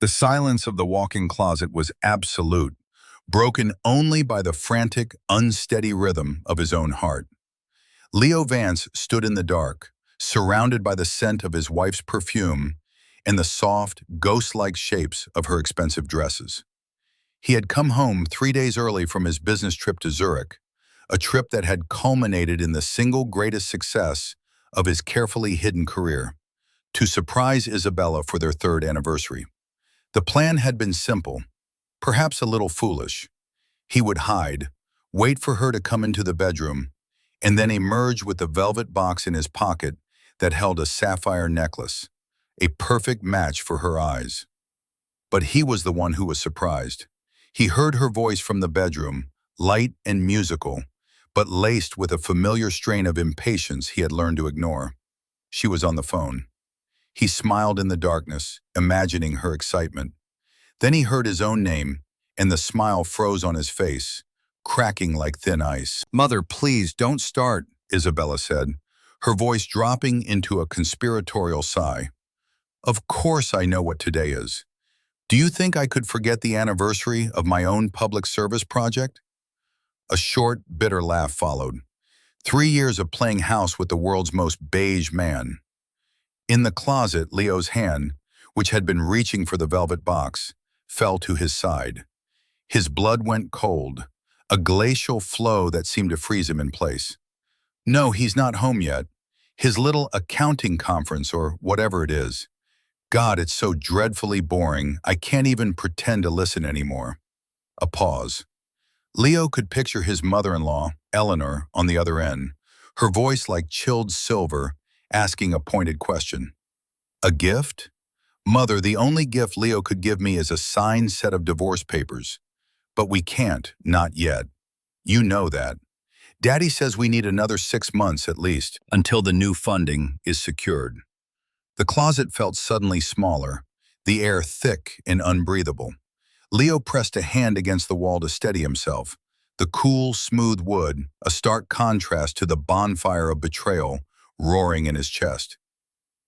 The silence of the walk-in closet was absolute, broken only by the frantic, unsteady rhythm of his own heart. Leo Vance stood in the dark, surrounded by the scent of his wife's perfume and the soft, ghost-like shapes of her expensive dresses. He had come home 3 days early from his business trip to Zurich, a trip that had culminated in the single greatest success of his carefully hidden career, to surprise Isabella for their third anniversary. The plan had been simple, perhaps a little foolish. He would hide, wait for her to come into the bedroom, and then emerge with the velvet box in his pocket that held a sapphire necklace, a perfect match for her eyes. But he was the one who was surprised. He heard her voice from the bedroom, light and musical, but laced with a familiar strain of impatience he had learned to ignore. She was on the phone. He smiled in the darkness, imagining her excitement. Then he heard his own name, and the smile froze on his face, cracking like thin ice. "Mother, please, don't start," Isabella said, her voice dropping into a conspiratorial sigh. "Of course I know what today is. Do you think I could forget the anniversary of my own public service project?" A short, bitter laugh followed. 3 years of playing house with the world's most beige man. In the closet, Leo's hand, which had been reaching for the velvet box, fell to his side. His blood went cold, a glacial flow that seemed to freeze him in place. "No, he's not home yet. His little accounting conference or whatever it is. God, it's so dreadfully boring, I can't even pretend to listen anymore." A pause. Leo could picture his mother-in-law, Eleanor, on the other end, her voice like chilled silver, asking a pointed question. "A gift? Mother, the only gift Leo could give me is a signed set of divorce papers. But we can't, not yet. You know that. Daddy says we need another 6 months at least, until the new funding is secured." The closet felt suddenly smaller, the air thick and unbreathable. Leo pressed a hand against the wall to steady himself. The cool, smooth wood, a stark contrast to the bonfire of betrayal roaring in his chest.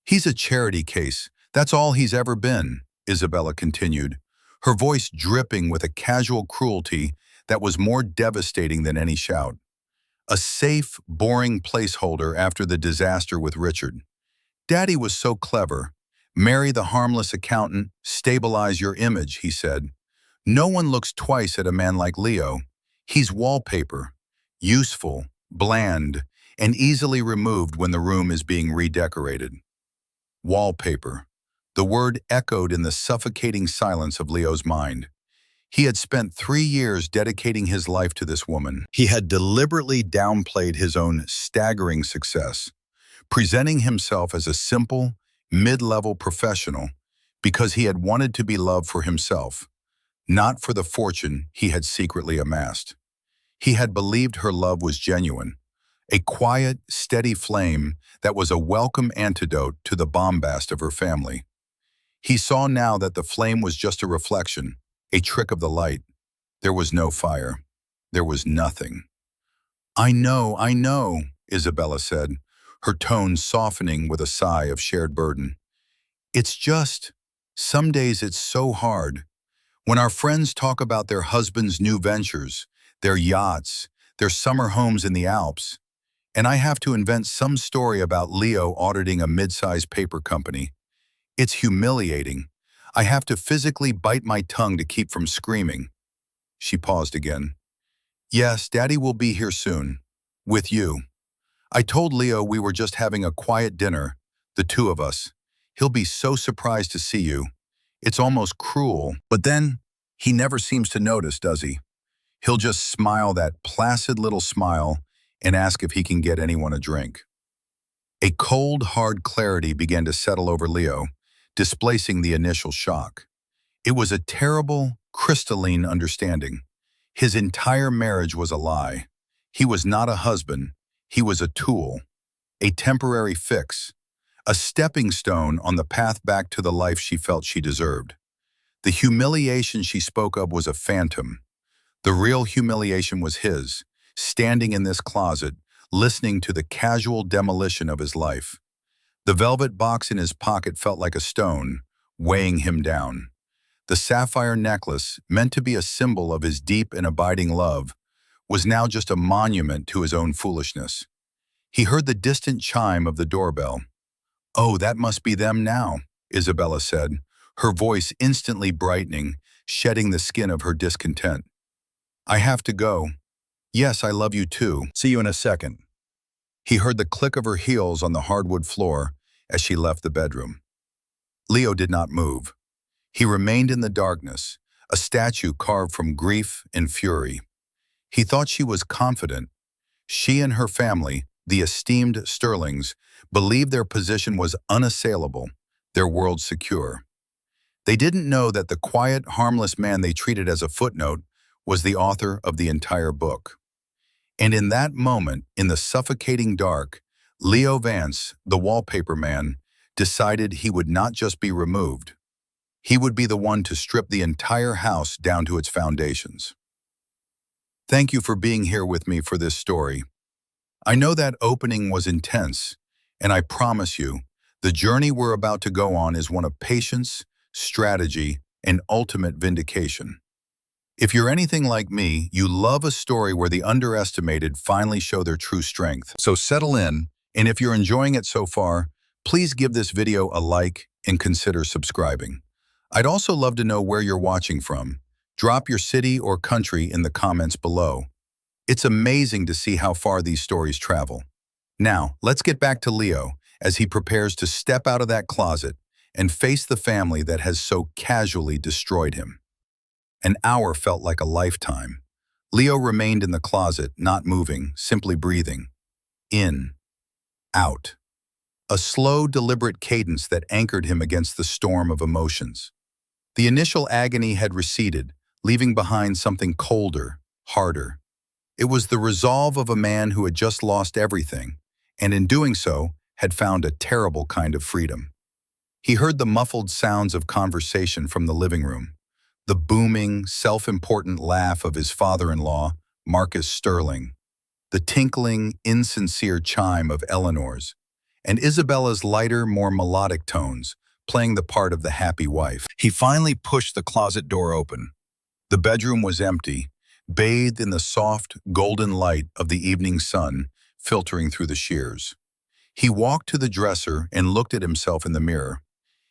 "He's a charity case. That's all he's ever been," Isabella continued, her voice dripping with a casual cruelty that was more devastating than any shout. "A safe, boring placeholder after the disaster with Richard. Daddy was so clever. Marry the harmless accountant, stabilize your image," he said. "No one looks twice at a man like Leo. He's wallpaper, useful, bland, and easily removed when the room is being redecorated." Wallpaper. The word echoed in the suffocating silence of Leo's mind. He had spent 3 years dedicating his life to this woman. He had deliberately downplayed his own staggering success, presenting himself as a simple, mid-level professional because he had wanted to be loved for himself, not for the fortune he had secretly amassed. He had believed her love was genuine, a quiet, steady flame that was a welcome antidote to the bombast of her family. He saw now that the flame was just a reflection, a trick of the light. There was no fire. There was nothing. I know," Isabella said, her tone softening with a sigh of shared burden. "It's just, some days it's so hard. When our friends talk about their husbands' new ventures, their yachts, their summer homes in the Alps, and I have to invent some story about Leo auditing a mid-sized paper company. It's humiliating. I have to physically bite my tongue to keep from screaming." She paused again. "Yes, Daddy will be here soon. With you. I told Leo we were just having a quiet dinner, the two of us. He'll be so surprised to see you. It's almost cruel. But then, he never seems to notice, does he? He'll just smile that placid little smile and ask if he can get anyone a drink." A cold, hard clarity began to settle over Leo, displacing the initial shock. It was a terrible, crystalline understanding. His entire marriage was a lie. He was not a husband. He was a tool, a temporary fix, a stepping stone on the path back to the life she felt she deserved. The humiliation she spoke of was a phantom. The real humiliation was his, standing in this closet, listening to the casual demolition of his life. The velvet box in his pocket felt like a stone, weighing him down. The sapphire necklace, meant to be a symbol of his deep and abiding love, was now just a monument to his own foolishness. He heard the distant chime of the doorbell. "Oh, that must be them now," Isabella said, her voice instantly brightening, shedding the skin of her discontent. "I have to go. Yes, I love you too. See you in a second." He heard the click of her heels on the hardwood floor as she left the bedroom. Leo did not move. He remained in the darkness, a statue carved from grief and fury. He thought she was confident. She and her family, the esteemed Sterlings, believed their position was unassailable, their world secure. They didn't know that the quiet, harmless man they treated as a footnote was the author of the entire book. And in that moment, in the suffocating dark, Leo Vance, the wallpaper man, decided he would not just be removed. He would be the one to strip the entire house down to its foundations. Thank you for being here with me for this story. I know that opening was intense, and I promise you, the journey we're about to go on is one of patience, strategy, and ultimate vindication. If you're anything like me, you love a story where the underestimated finally show their true strength. So settle in, and if you're enjoying it so far, please give this video a like and consider subscribing. I'd also love to know where you're watching from. Drop your city or country in the comments below. It's amazing to see how far these stories travel. Now, let's get back to Leo as he prepares to step out of that closet and face the family that has so casually destroyed him. An hour felt like a lifetime. Leo remained in the closet, not moving, simply breathing. In, out. A slow, deliberate cadence that anchored him against the storm of emotions. The initial agony had receded, leaving behind something colder, harder. It was the resolve of a man who had just lost everything, and in doing so, had found a terrible kind of freedom. He heard the muffled sounds of conversation from the living room. The booming, self-important laugh of his father-in-law, Marcus Sterling, the tinkling, insincere chime of Eleanor's, and Isabella's lighter, more melodic tones, playing the part of the happy wife. He finally pushed the closet door open. The bedroom was empty, bathed in the soft, golden light of the evening sun filtering through the shears. He walked to the dresser and looked at himself in the mirror.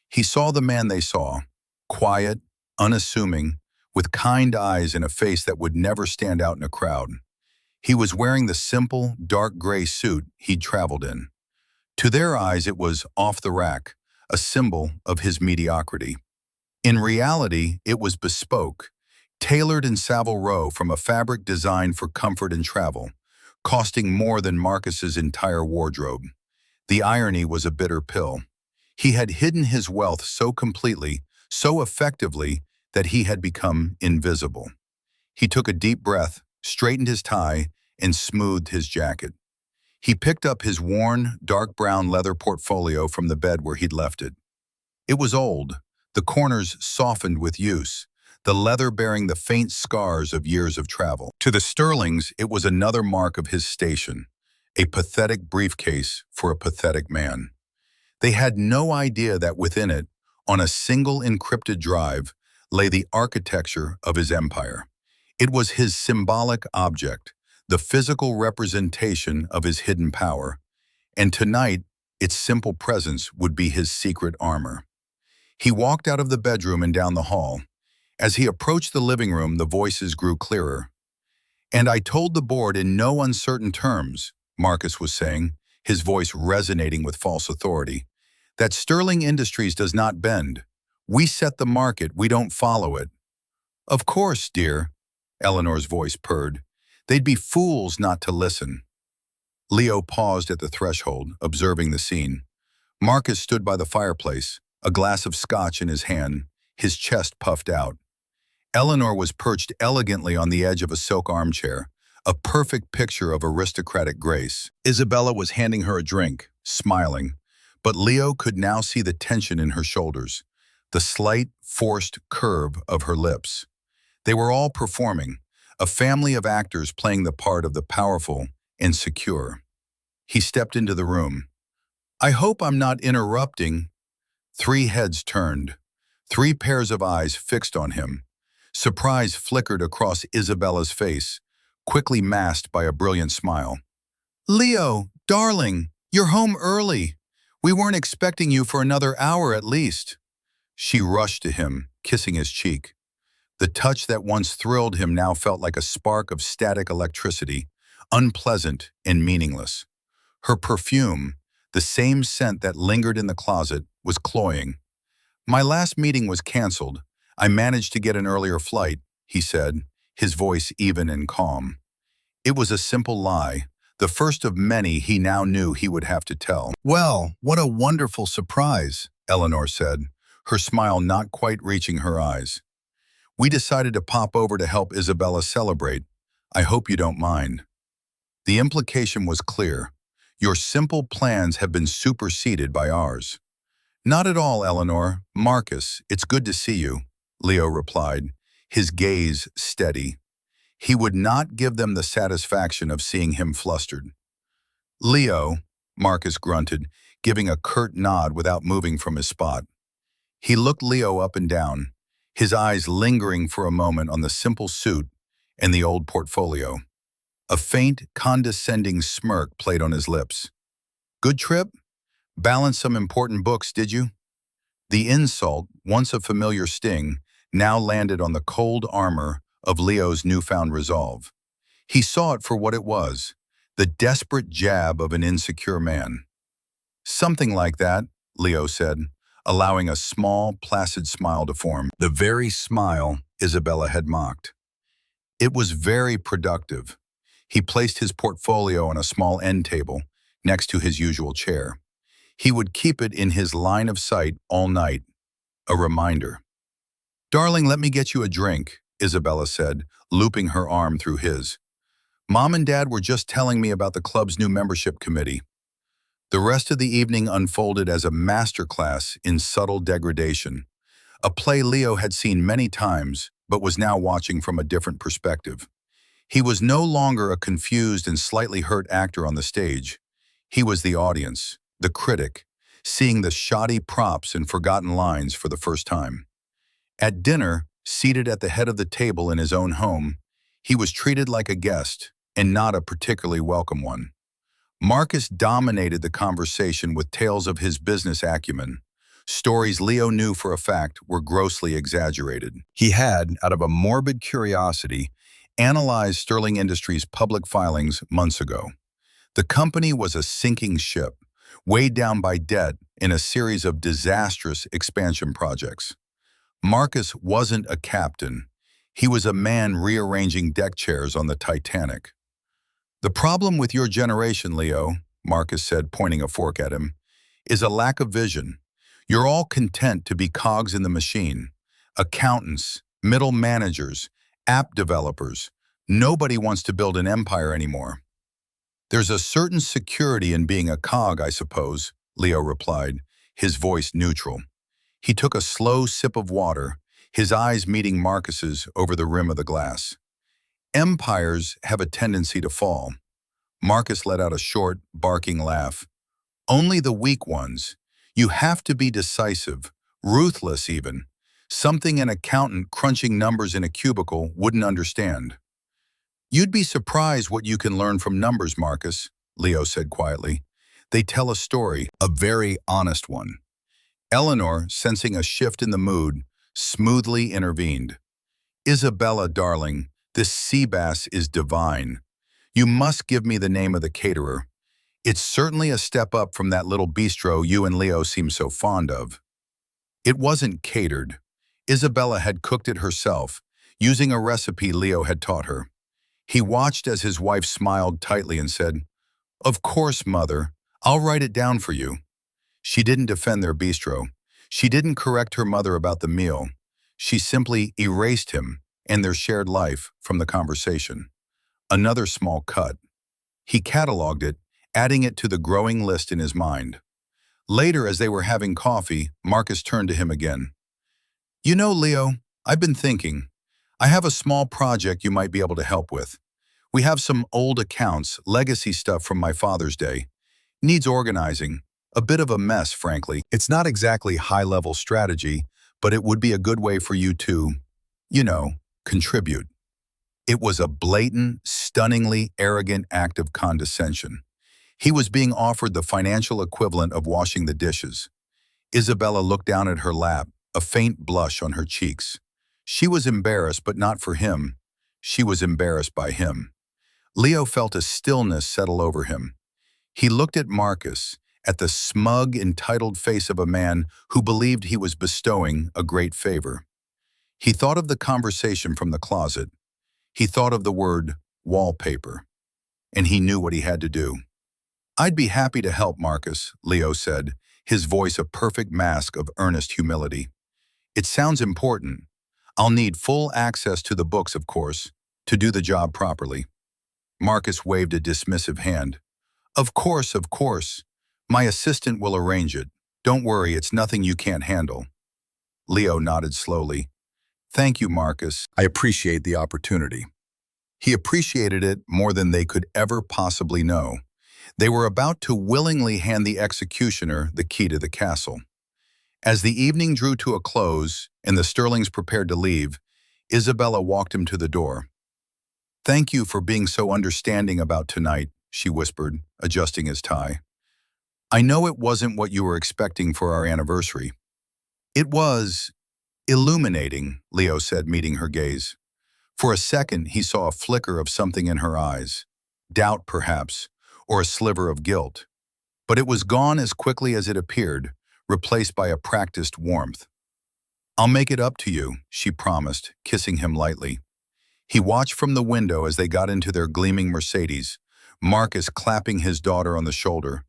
He saw the man they saw, quiet, unassuming, with kind eyes and a face that would never stand out in a crowd. He was wearing the simple, dark gray suit he'd traveled in. To their eyes, it was off the rack, a symbol of his mediocrity. In reality, it was bespoke, tailored in Savile Row from a fabric designed for comfort and travel, costing more than Marcus's entire wardrobe. The irony was a bitter pill. He had hidden his wealth so completely, so effectively, that he had become invisible. He took a deep breath, straightened his tie, and smoothed his jacket. He picked up his worn, dark brown leather portfolio from the bed where he'd left it. It was old, the corners softened with use, the leather bearing the faint scars of years of travel. To the Sterlings, it was another mark of his station, a pathetic briefcase for a pathetic man. They had no idea that within it, on a single encrypted drive, lay the architecture of his empire. It was his symbolic object, the physical representation of his hidden power, and tonight, its simple presence would be his secret armor. He walked out of the bedroom and down the hall. As he approached the living room, the voices grew clearer. "And I told the board in no uncertain terms," Marcus was saying, his voice resonating with false authority, "that Sterling Industries does not bend. We set the market, we don't follow it." "Of course, dear," Eleanor's voice purred. "They'd be fools not to listen." Leo paused at the threshold, observing the scene. Marcus stood by the fireplace, a glass of scotch in his hand, his chest puffed out. Eleanor was perched elegantly on the edge of a silk armchair, a perfect picture of aristocratic grace. Isabella was handing her a drink, smiling, but Leo could now see the tension in her shoulders, the slight, forced curve of her lips. They were all performing, a family of actors playing the part of the powerful and secure. He stepped into the room. "I hope I'm not interrupting." 3 heads turned. Three pairs of eyes fixed on him. Surprise flickered across Isabella's face, quickly masked by a brilliant smile. "Leo, darling, you're home early. We weren't expecting you for another hour at least." She rushed to him, kissing his cheek. The touch that once thrilled him now felt like a spark of static electricity, unpleasant and meaningless. Her perfume, the same scent that lingered in the closet, was cloying. "My last meeting was canceled. I managed to get an earlier flight," he said, his voice even and calm. It was a simple lie, the first of many he now knew he would have to tell. "Well, what a wonderful surprise," Eleanor said, her smile not quite reaching her eyes. "We decided to pop over to help Isabella celebrate. I hope you don't mind." The implication was clear. "Your simple plans have been superseded by ours." "Not at all, Eleanor. Marcus, it's good to see you," Leo replied, his gaze steady. He would not give them the satisfaction of seeing him flustered. "Leo," Marcus grunted, giving a curt nod without moving from his spot. He looked Leo up and down, his eyes lingering for a moment on the simple suit and the old portfolio. A faint, condescending smirk played on his lips. "Good trip? Balanced some important books, did you?" The insult, once a familiar sting, now landed on the cold armor of Leo's newfound resolve. He saw it for what it was, the desperate jab of an insecure man. "Something like that," Leo said, allowing a small, placid smile to form, the very smile Isabella had mocked. It was very productive. He placed his portfolio on a small end table, next to his usual chair. He would keep it in his line of sight all night, a reminder. "Darling, let me get you a drink," Isabella said, looping her arm through his. "Mom and Dad were just telling me about the club's new membership committee." The rest of the evening unfolded as a masterclass in subtle degradation, a play Leo had seen many times but was now watching from a different perspective. He was no longer a confused and slightly hurt actor on the stage. He was the audience, the critic, seeing the shoddy props and forgotten lines for the first time. At dinner, seated at the head of the table in his own home, he was treated like a guest, and not a particularly welcome one. Marcus dominated the conversation with tales of his business acumen, stories Leo knew for a fact were grossly exaggerated. He had, out of a morbid curiosity, analyzed Sterling Industries' public filings months ago. The company was a sinking ship, weighed down by debt in a series of disastrous expansion projects. Marcus wasn't a captain. He was a man rearranging deck chairs on the Titanic. "The problem with your generation, Leo," Marcus said, pointing a fork at him, "is a lack of vision. You're all content to be cogs in the machine. Accountants, middle managers, app developers. Nobody wants to build an empire anymore." "There's a certain security in being a cog, I suppose," Leo replied, his voice neutral. He took a slow sip of water, his eyes meeting Marcus's over the rim of the glass. "Empires have a tendency to fall." Marcus let out a short, barking laugh. "Only the weak ones. You have to be decisive, ruthless even. Something an accountant crunching numbers in a cubicle wouldn't understand." "You'd be surprised what you can learn from numbers, Marcus," Leo said quietly. "They tell a story, a very honest one." Eleanor, sensing a shift in the mood, smoothly intervened. "Isabella, darling, this sea bass is divine. You must give me the name of the caterer. It's certainly a step up from that little bistro you and Leo seem so fond of." It wasn't catered. Isabella had cooked it herself, using a recipe Leo had taught her. He watched as his wife smiled tightly and said, "Of course, Mother. I'll write it down for you." She didn't defend their bistro. She didn't correct her mother about the meal. She simply erased him and their shared life from the conversation. Another small cut. He cataloged it, adding it to the growing list in his mind. Later, as they were having coffee, Marcus turned to him again. "You know, Leo, I've been thinking. I have a small project you might be able to help with. We have some old accounts, legacy stuff from my father's day. Needs organizing. A bit of a mess, frankly. It's not exactly high-level strategy, but it would be a good way for you to, you know, contribute. It was a blatant, stunningly arrogant act of condescension. He was being offered the financial equivalent of washing the dishes. Isabella looked down at her lap, a faint blush on her cheeks. She was embarrassed, but not for him. She was embarrassed by him. Leo felt a stillness settle over him. He looked at Marcus, at the smug, entitled face of a man who believed he was bestowing a great favor. He thought of the conversation from the closet. He thought of the word wallpaper, and he knew what he had to do. "I'd be happy to help, Marcus," Leo said, his voice a perfect mask of earnest humility. "It sounds important. I'll need full access to the books, of course, to do the job properly." Marcus waved a dismissive hand. Of course, of course. My assistant will arrange it. Don't worry, it's nothing you can't handle." Leo nodded slowly. "Thank you, Marcus. I appreciate the opportunity." He appreciated it more than they could ever possibly know. They were about to willingly hand the executioner the key to the castle. As the evening drew to a close and the Sterlings prepared to leave, Isabella walked him to the door. "Thank you for being so understanding about tonight," she whispered, adjusting his tie. "I know it wasn't what you were expecting for our anniversary." "It was illuminating," Leo said, meeting her gaze. For a second, he saw a flicker of something in her eyes. Doubt, perhaps, or a sliver of guilt. But it was gone as quickly as it appeared, replaced by a practiced warmth. "I'll make it up to you," she promised, kissing him lightly. He watched from the window as they got into their gleaming Mercedes, Marcus clapping his daughter on the shoulder,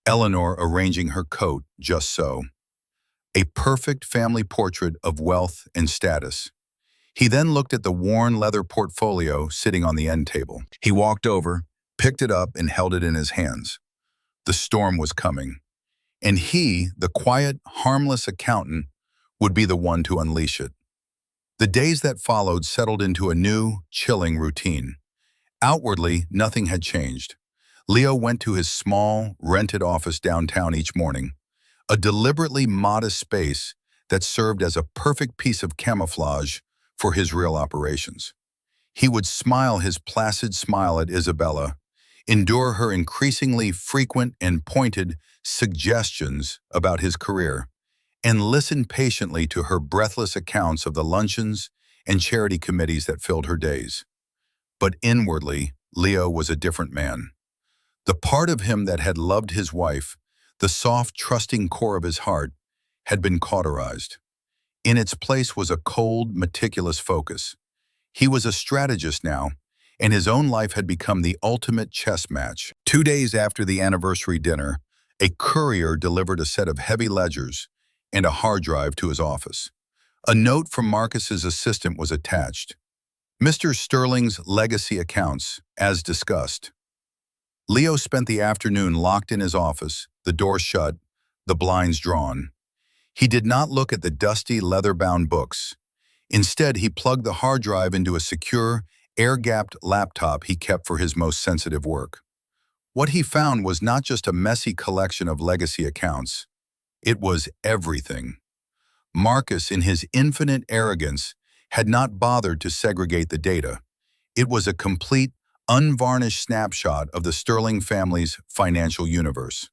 Eleanor arranging her coat just so. A perfect family portrait of wealth and status. He then looked at the worn leather portfolio sitting on the end table. He walked over, picked it up, and held it in his hands. The storm was coming, and he, the quiet, harmless accountant, would be the one to unleash it. The days that followed settled into a new, chilling routine. Outwardly, nothing had changed. Leo went to his small, rented office downtown each morning, a deliberately modest space that served as a perfect piece of camouflage for his real operations. He would smile his placid smile at Isabella, endure her increasingly frequent and pointed suggestions about his career, and listen patiently to her breathless accounts of the luncheons and charity committees that filled her days. But inwardly, Leo was a different man. The part of him that had loved his wife, the soft, trusting core of his heart, had been cauterized. In its place was a cold, meticulous focus. He was a strategist now, and his own life had become the ultimate chess match. 2 days after the anniversary dinner, a courier delivered a set of heavy ledgers and a hard drive to his office. A note from Marcus's assistant was attached. "Mr. Sterling's legacy accounts, as discussed." Leo spent the afternoon locked in his office, the door shut, the blinds drawn. He did not look at the dusty, leather-bound books. Instead, he plugged the hard drive into a secure, air-gapped laptop he kept for his most sensitive work. What he found was not just a messy collection of legacy accounts. It was everything. Marcus, in his infinite arrogance, had not bothered to segregate the data. It was a complete, unvarnished snapshot of the Sterling family's financial universe.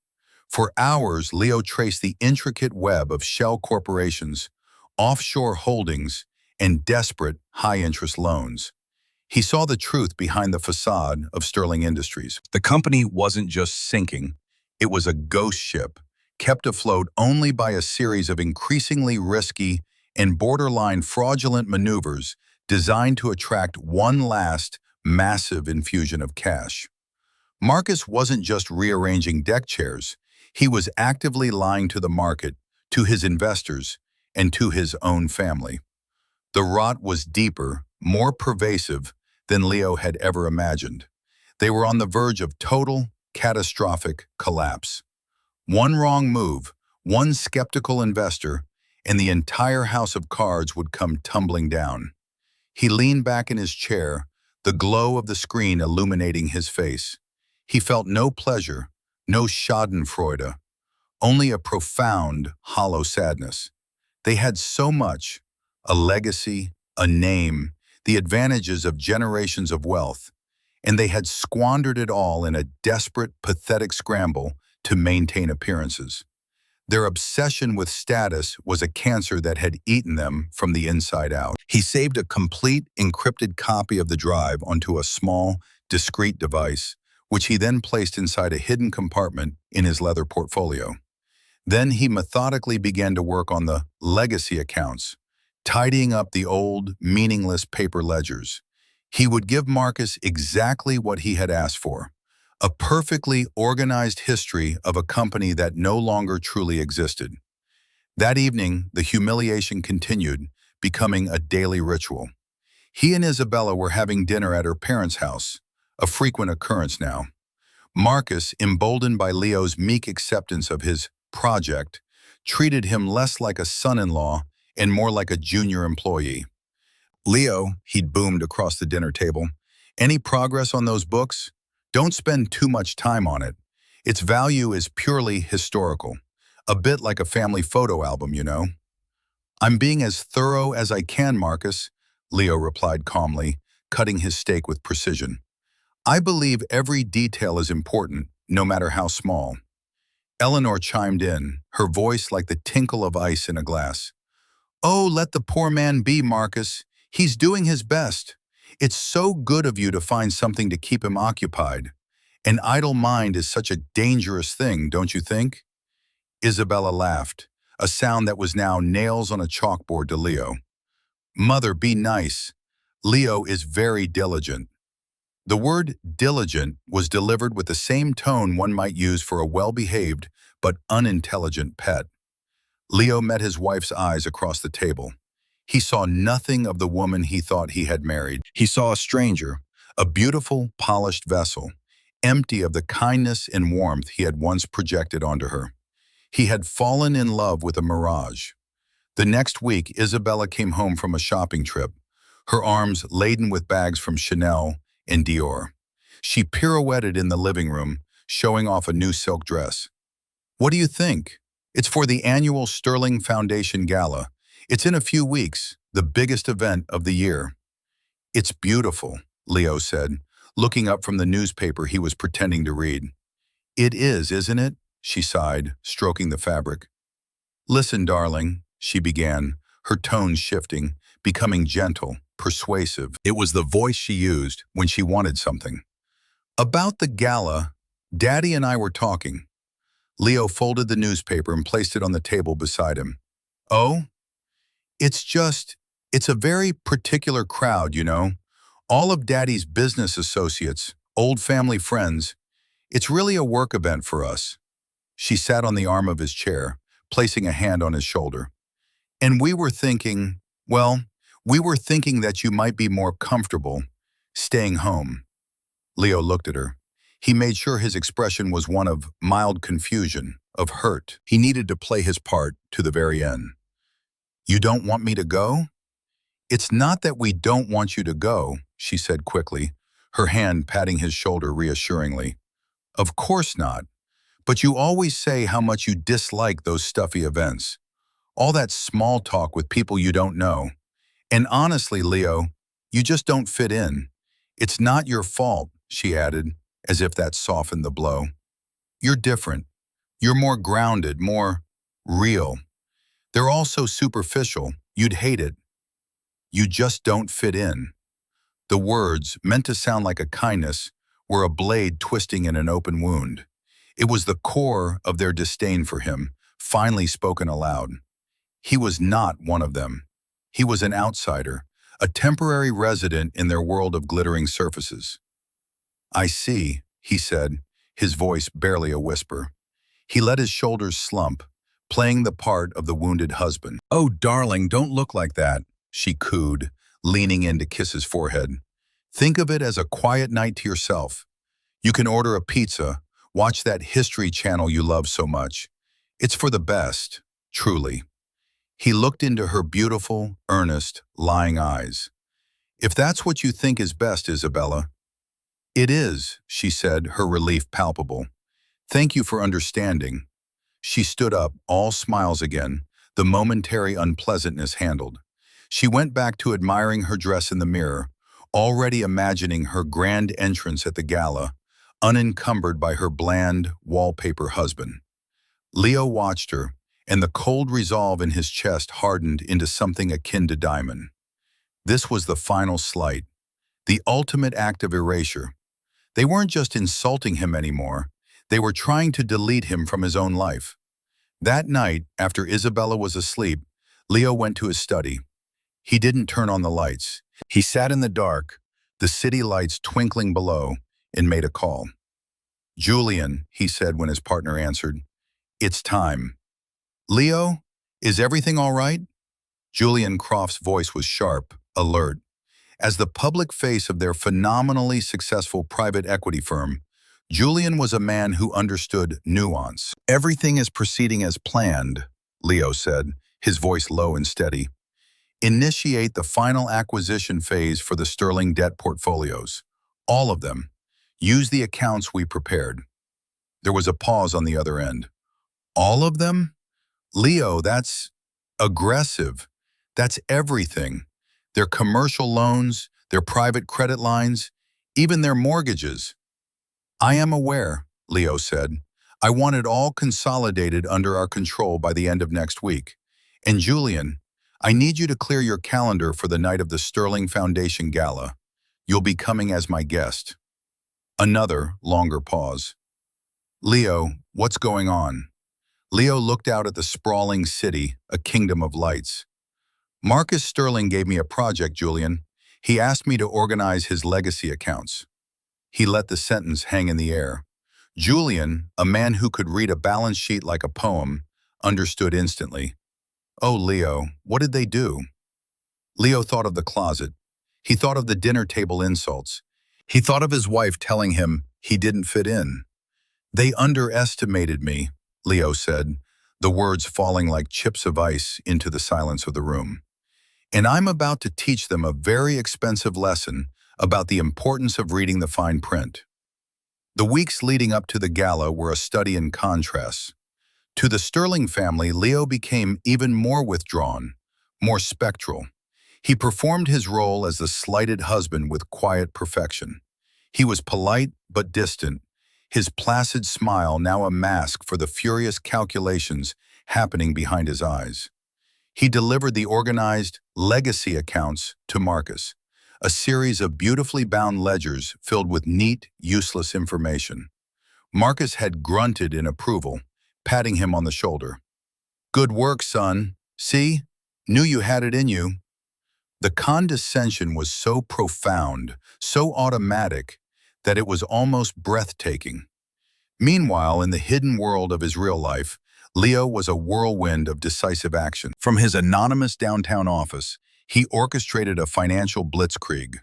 For hours, Leo traced the intricate web of shell corporations, offshore holdings, and desperate high-interest loans. He saw the truth behind the facade of Sterling Industries. The company wasn't just sinking. It was a ghost ship, kept afloat only by a series of increasingly risky and borderline fraudulent maneuvers designed to attract one last, massive infusion of cash. Marcus wasn't just rearranging deck chairs. He was actively lying to the market, to his investors, and to his own family. The rot was deeper, more pervasive than Leo had ever imagined. They were on the verge of total, catastrophic collapse. One wrong move, one skeptical investor, and the entire house of cards would come tumbling down. He leaned back in his chair, the glow of the screen illuminating his face. He felt no pleasure, no schadenfreude, only a profound, hollow sadness. They had so much, a legacy, a name, the advantages of generations of wealth, and they had squandered it all in a desperate, pathetic scramble to maintain appearances. Their obsession with status was a cancer that had eaten them from the inside out. He saved a complete encrypted copy of the drive onto a small, discreet device, which he then placed inside a hidden compartment in his leather portfolio. Then he methodically began to work on the legacy accounts, tidying up the old, meaningless paper ledgers. He would give Marcus exactly what he had asked for, a perfectly organized history of a company that no longer truly existed. That evening, the humiliation continued, becoming a daily ritual. He and Isabella were having dinner at her parents' house, a frequent occurrence now. Marcus, emboldened by Leo's meek acceptance of his project, treated him less like a son-in-law and more like a junior employee. "Leo," he'd boomed across the dinner table, "any progress on those books? Don't spend too much time on it. Its value is purely historical, a bit like a family photo album, you know." "I'm being as thorough as I can, Marcus," Leo replied calmly, cutting his steak with precision. "I believe every detail is important, no matter how small." Eleanor chimed in, her voice like the tinkle of ice in a glass. "Oh, let the poor man be, Marcus. He's doing his best. It's so good of you to find something to keep him occupied. An idle mind is such a dangerous thing, don't you think?" Isabella laughed, a sound that was now nails on a chalkboard to Leo. "Mother, be nice. Leo is very diligent." The word diligent was delivered with the same tone one might use for a well-behaved but unintelligent pet. Leo met his wife's eyes across the table. He saw nothing of the woman he thought he had married. He saw a stranger, a beautiful, polished vessel, empty of the kindness and warmth he had once projected onto her. He had fallen in love with a mirage. The next week, Isabella came home from a shopping trip, her arms laden with bags from Chanel and Dior. She pirouetted in the living room, showing off a new silk dress. "What do you think? It's for the annual Sterling Foundation Gala. It's in a few weeks, the biggest event of the year." "It's beautiful," Leo said, looking up from the newspaper he was pretending to read. "It is, isn't it?" she sighed, stroking the fabric. "Listen, darling," she began, her tone shifting, becoming gentle, persuasive. It was the voice she used when she wanted something. "About the gala, Daddy and I were talking." Leo folded the newspaper and placed it on the table beside him. "Oh? It's a very particular crowd, you know. All of Daddy's business associates, old family friends. It's really a work event for us." She sat on the arm of his chair, placing a hand on his shoulder. "And we were thinking, well, we were thinking that you might be more comfortable staying home." Leo looked at her. He made sure his expression was one of mild confusion, of hurt. He needed to play his part to the very end. "You don't want me to go?" "It's not that we don't want you to go," she said quickly, her hand patting his shoulder reassuringly. "Of course not. But you always say how much you dislike those stuffy events. All that small talk with people you don't know. And honestly, Leo, you just don't fit in. It's not your fault," she added, as if that softened the blow. "You're different. You're more grounded, more real. They're all so superficial, you'd hate it. You just don't fit in." The words, meant to sound like a kindness, were a blade twisting in an open wound. It was the core of their disdain for him, finally spoken aloud. He was not one of them. He was an outsider, a temporary resident in their world of glittering surfaces. "I see," he said, his voice barely a whisper. He let his shoulders slump, playing the part of the wounded husband. "Oh, darling, don't look like that," she cooed, leaning in to kiss his forehead. "Think of it as a quiet night to yourself. You can order a pizza, watch that History Channel you love so much. It's for the best, truly." He looked into her beautiful, earnest, lying eyes. "If that's what you think is best, Isabella." "It is," she said, her relief palpable. "Thank you for understanding." She stood up, all smiles again, the momentary unpleasantness handled. She went back to admiring her dress in the mirror, already imagining her grand entrance at the gala, unencumbered by her bland, wallpaper husband. Leo watched her, and the cold resolve in his chest hardened into something akin to diamond. This was the final slight, the ultimate act of erasure. They weren't just insulting him anymore, they were trying to delete him from his own life. That night, after Isabella was asleep, Leo went to his study. He didn't turn on the lights. He sat in the dark, the city lights twinkling below, and made a call. "Julian," he said when his partner answered, "it's time." "Leo, is everything all right?" Julian Croft's voice was sharp, alert. As the public face of their phenomenally successful private equity firm, Julian was a man who understood nuance. "Everything is proceeding as planned," Leo said, his voice low and steady. "Initiate the final acquisition phase for the sterling debt portfolios. All of them. Use the accounts we prepared." There was a pause on the other end. "All of them? Leo, that's aggressive. That's everything. Their commercial loans, their private credit lines, even their mortgages." "I am aware," Leo said. "I want it all consolidated under our control by the end of next week. And Julian, I need you to clear your calendar for the night of the Sterling Foundation Gala. You'll be coming as my guest." Another longer pause. "Leo, what's going on?" Leo looked out at the sprawling city, a kingdom of lights. "Marcus Sterling gave me a project, Julian. He asked me to organize his legacy accounts." He let the sentence hang in the air. Julian, a man who could read a balance sheet like a poem, understood instantly. "Oh, Leo, what did they do?" Leo thought of the closet. He thought of the dinner table insults. He thought of his wife telling him he didn't fit in. "They underestimated me," Leo said, the words falling like chips of ice into the silence of the room. "And I'm about to teach them a very expensive lesson about the importance of reading the fine print." The weeks leading up to the gala were a study in contrasts. To the Sterling family, Leo became even more withdrawn, more spectral. He performed his role as the slighted husband with quiet perfection. He was polite but distant, his placid smile now a mask for the furious calculations happening behind his eyes. He delivered the organized legacy accounts to Marcus, a series of beautifully bound ledgers filled with neat, useless information. Marcus had grunted in approval, patting him on the shoulder. "Good work, son. See? Knew you had it in you." The condescension was so profound, so automatic, that it was almost breathtaking. Meanwhile, in the hidden world of his real life, Leo was a whirlwind of decisive action. From his anonymous downtown office, he orchestrated a financial blitzkrieg.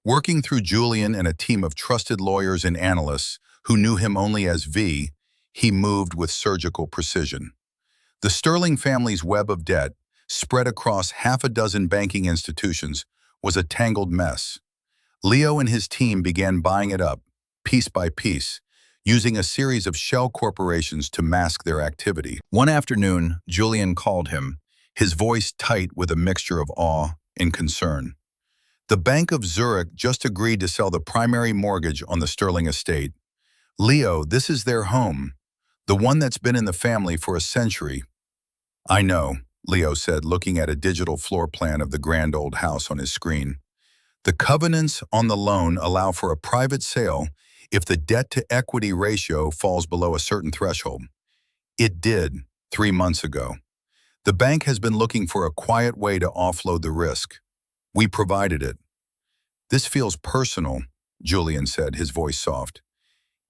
Working through Julian and a team of trusted lawyers and analysts who knew him only as V, he moved with surgical precision. The Sterling family's web of debt, spread across half a dozen banking institutions, was a tangled mess. Leo and his team began buying it up, piece by piece, using a series of shell corporations to mask their activity. One afternoon, Julian called him, his voice tight with a mixture of awe and concern. The Bank of Zurich just agreed to sell the primary mortgage on the Sterling estate. "Leo, this is their home, the one that's been in the family for a century." "I know," Leo said, looking at a digital floor plan of the grand old house on his screen. "The covenants on the loan allow for a private sale if the debt-to-equity ratio falls below a certain threshold. It did 3 months ago. The bank has been looking for a quiet way to offload the risk. We provided it." "This feels personal," Julian said, his voice soft.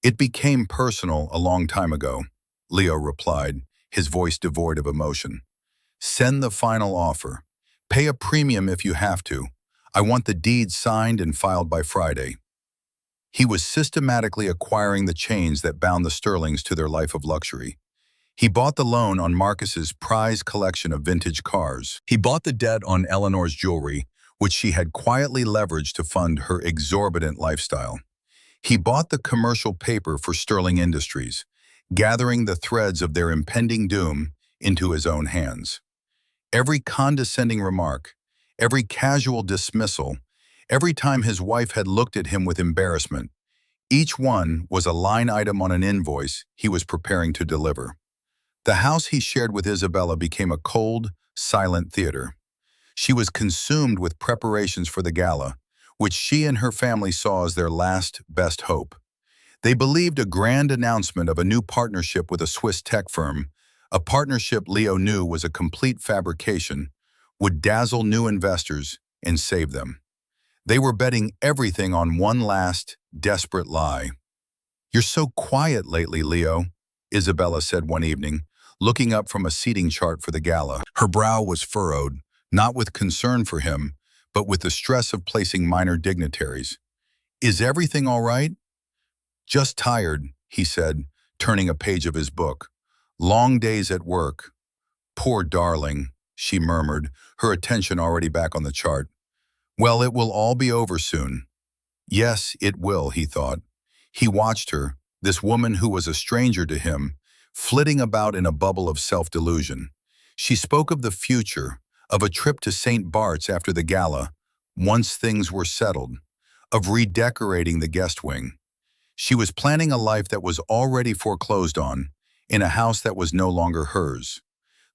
"It became personal a long time ago," Leo replied, his voice devoid of emotion. "Send the final offer. Pay a premium if you have to. I want the deed signed and filed by Friday." He was systematically acquiring the chains that bound the Sterlings to their life of luxury. He bought the loan on Marcus's prized collection of vintage cars. He bought the debt on Eleanor's jewelry, which she had quietly leveraged to fund her exorbitant lifestyle. He bought the commercial paper for Sterling Industries, gathering the threads of their impending doom into his own hands. Every condescending remark, every casual dismissal, every time his wife had looked at him with embarrassment, each one was a line item on an invoice he was preparing to deliver. The house he shared with Isabella became a cold, silent theater. She was consumed with preparations for the gala, which she and her family saw as their last best hope. They believed a grand announcement of a new partnership with a Swiss tech firm, a partnership Leo knew was a complete fabrication, would dazzle new investors and save them. They were betting everything on one last, desperate lie. "You're so quiet lately, Leo," Isabella said one evening, looking up from a seating chart for the gala. Her brow was furrowed, not with concern for him, but with the stress of placing minor dignitaries. "Is everything all right?" "Just tired," he said, turning a page of his book. "Long days at work." "Poor darling," she murmured, her attention already back on the chart. "Well, it will all be over soon." Yes, it will, he thought. He watched her, this woman who was a stranger to him, flitting about in a bubble of self-delusion. She spoke of the future, of a trip to St. Bart's after the gala, once things were settled, of redecorating the guest wing. She was planning a life that was already foreclosed on, in a house that was no longer hers.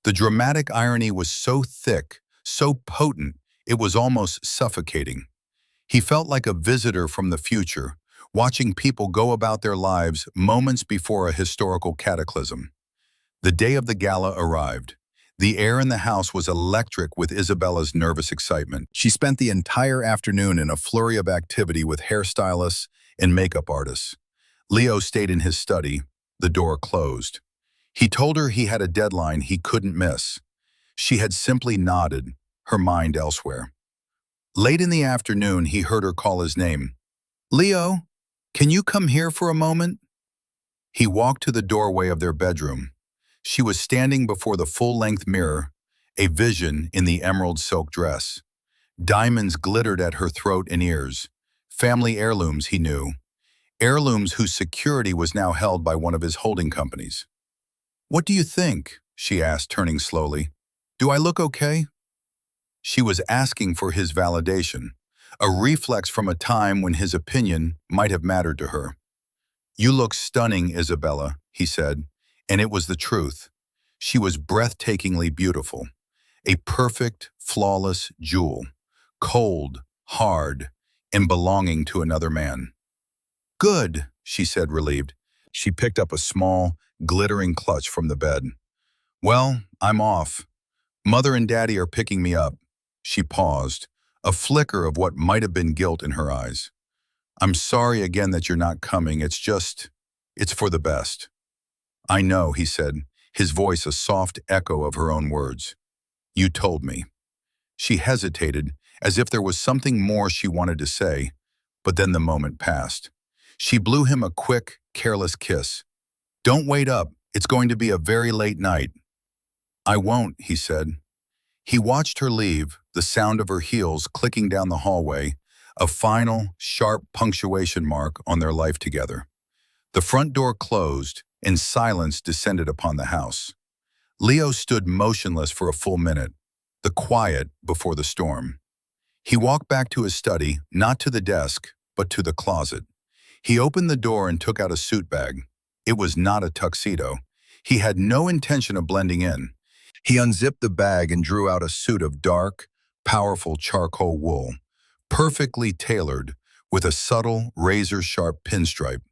The dramatic irony was so thick, so potent, it was almost suffocating. He felt like a visitor from the future, watching people go about their lives moments before a historical cataclysm. The day of the gala arrived. The air in the house was electric with Isabella's nervous excitement. She spent the entire afternoon in a flurry of activity with hairstylists and makeup artists. Leo stayed in his study, the door closed. He told her he had a deadline he couldn't miss. She had simply nodded, her mind elsewhere. Late in the afternoon, he heard her call his name. "Leo, can you come here for a moment?" He walked to the doorway of their bedroom. She was standing before the full-length mirror, a vision in the emerald silk dress. Diamonds glittered at her throat and ears. Family heirlooms, he knew. Heirlooms whose security was now held by one of his holding companies. "What do you think?" she asked, turning slowly. "Do I look okay?" She was asking for his validation, a reflex from a time when his opinion might have mattered to her. "You look stunning, Isabella," he said, and it was the truth. She was breathtakingly beautiful, a perfect, flawless jewel, cold, hard, and belonging to another man. "Good," she said, relieved. She picked up a small, glittering clutch from the bed. "Well, I'm off. Mother and Daddy are picking me up." She paused, a flicker of what might have been guilt in her eyes. "I'm sorry again that you're not coming. It's for the best." "I know," he said, his voice a soft echo of her own words. "You told me." She hesitated, as if there was something more she wanted to say, but then the moment passed. She blew him a quick, careless kiss. "Don't wait up. It's going to be a very late night." "I won't," he said. He watched her leave, the sound of her heels clicking down the hallway, a final, sharp punctuation mark on their life together. The front door closed, and silence descended upon the house. Leo stood motionless for a full minute, the quiet before the storm. He walked back to his study, not to the desk, but to the closet. He opened the door and took out a suit bag. It was not a tuxedo. He had no intention of blending in. He unzipped the bag and drew out a suit of dark, powerful charcoal wool, perfectly tailored, with a subtle, razor-sharp pinstripe.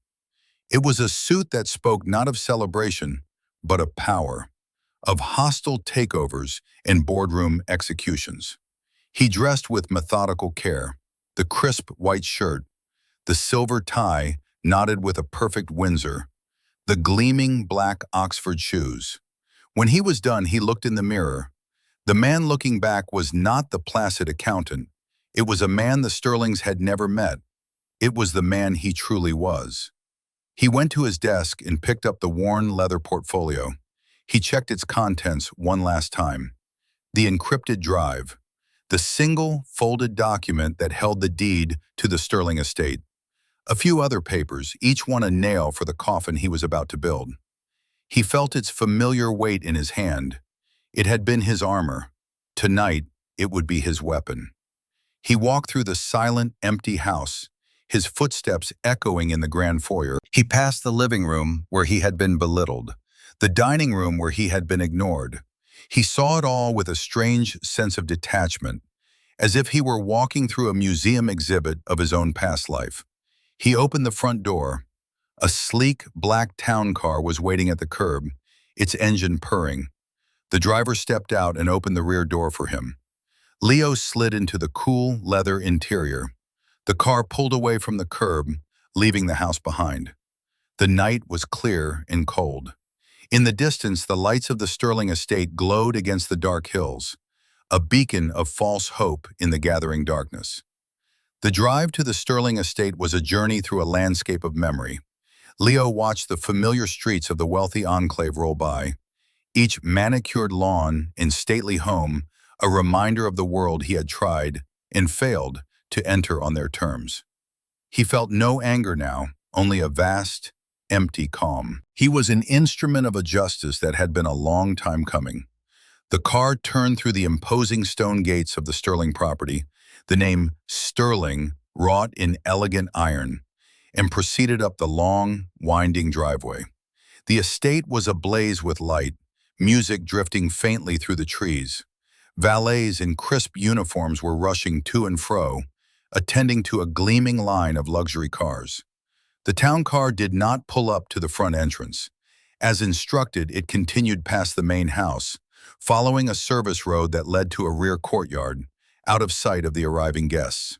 It was a suit that spoke not of celebration, but of power, of hostile takeovers and boardroom executions. He dressed with methodical care, the crisp white shirt, the silver tie knotted with a perfect Windsor, the gleaming black Oxford shoes. When he was done, he looked in the mirror. The man looking back was not the placid accountant. It was a man the Sterlings had never met. It was the man he truly was. He went to his desk and picked up the worn leather portfolio. He checked its contents one last time. The encrypted drive, the single folded document that held the deed to the Sterling estate. A few other papers, each one a nail for the coffin he was about to build. He felt its familiar weight in his hand. It had been his armor. Tonight, it would be his weapon. He walked through the silent, empty house, his footsteps echoing in the grand foyer. He passed the living room where he had been belittled, the dining room where he had been ignored. He saw it all with a strange sense of detachment, as if he were walking through a museum exhibit of his own past life. He opened the front door. A sleek, black town car was waiting at the curb, its engine purring. The driver stepped out and opened the rear door for him. Leo slid into the cool, leather interior. The car pulled away from the curb, leaving the house behind. The night was clear and cold. In the distance, the lights of the Sterling estate glowed against the dark hills, a beacon of false hope in the gathering darkness. The drive to the Sterling estate was a journey through a landscape of memory. Leo watched the familiar streets of the wealthy enclave roll by, each manicured lawn and stately home a reminder of the world he had tried and failed to enter on their terms. He felt no anger now, only a vast, empty calm. He was an instrument of a justice that had been a long time coming. The car turned through the imposing stone gates of the Sterling property, the name Sterling wrought in elegant iron, and proceeded up the long, winding driveway. The estate was ablaze with light, music drifting faintly through the trees. Valets in crisp uniforms were rushing to and fro, attending to a gleaming line of luxury cars. The town car did not pull up to the front entrance. As instructed, it continued past the main house, following a service road that led to a rear courtyard, out of sight of the arriving guests.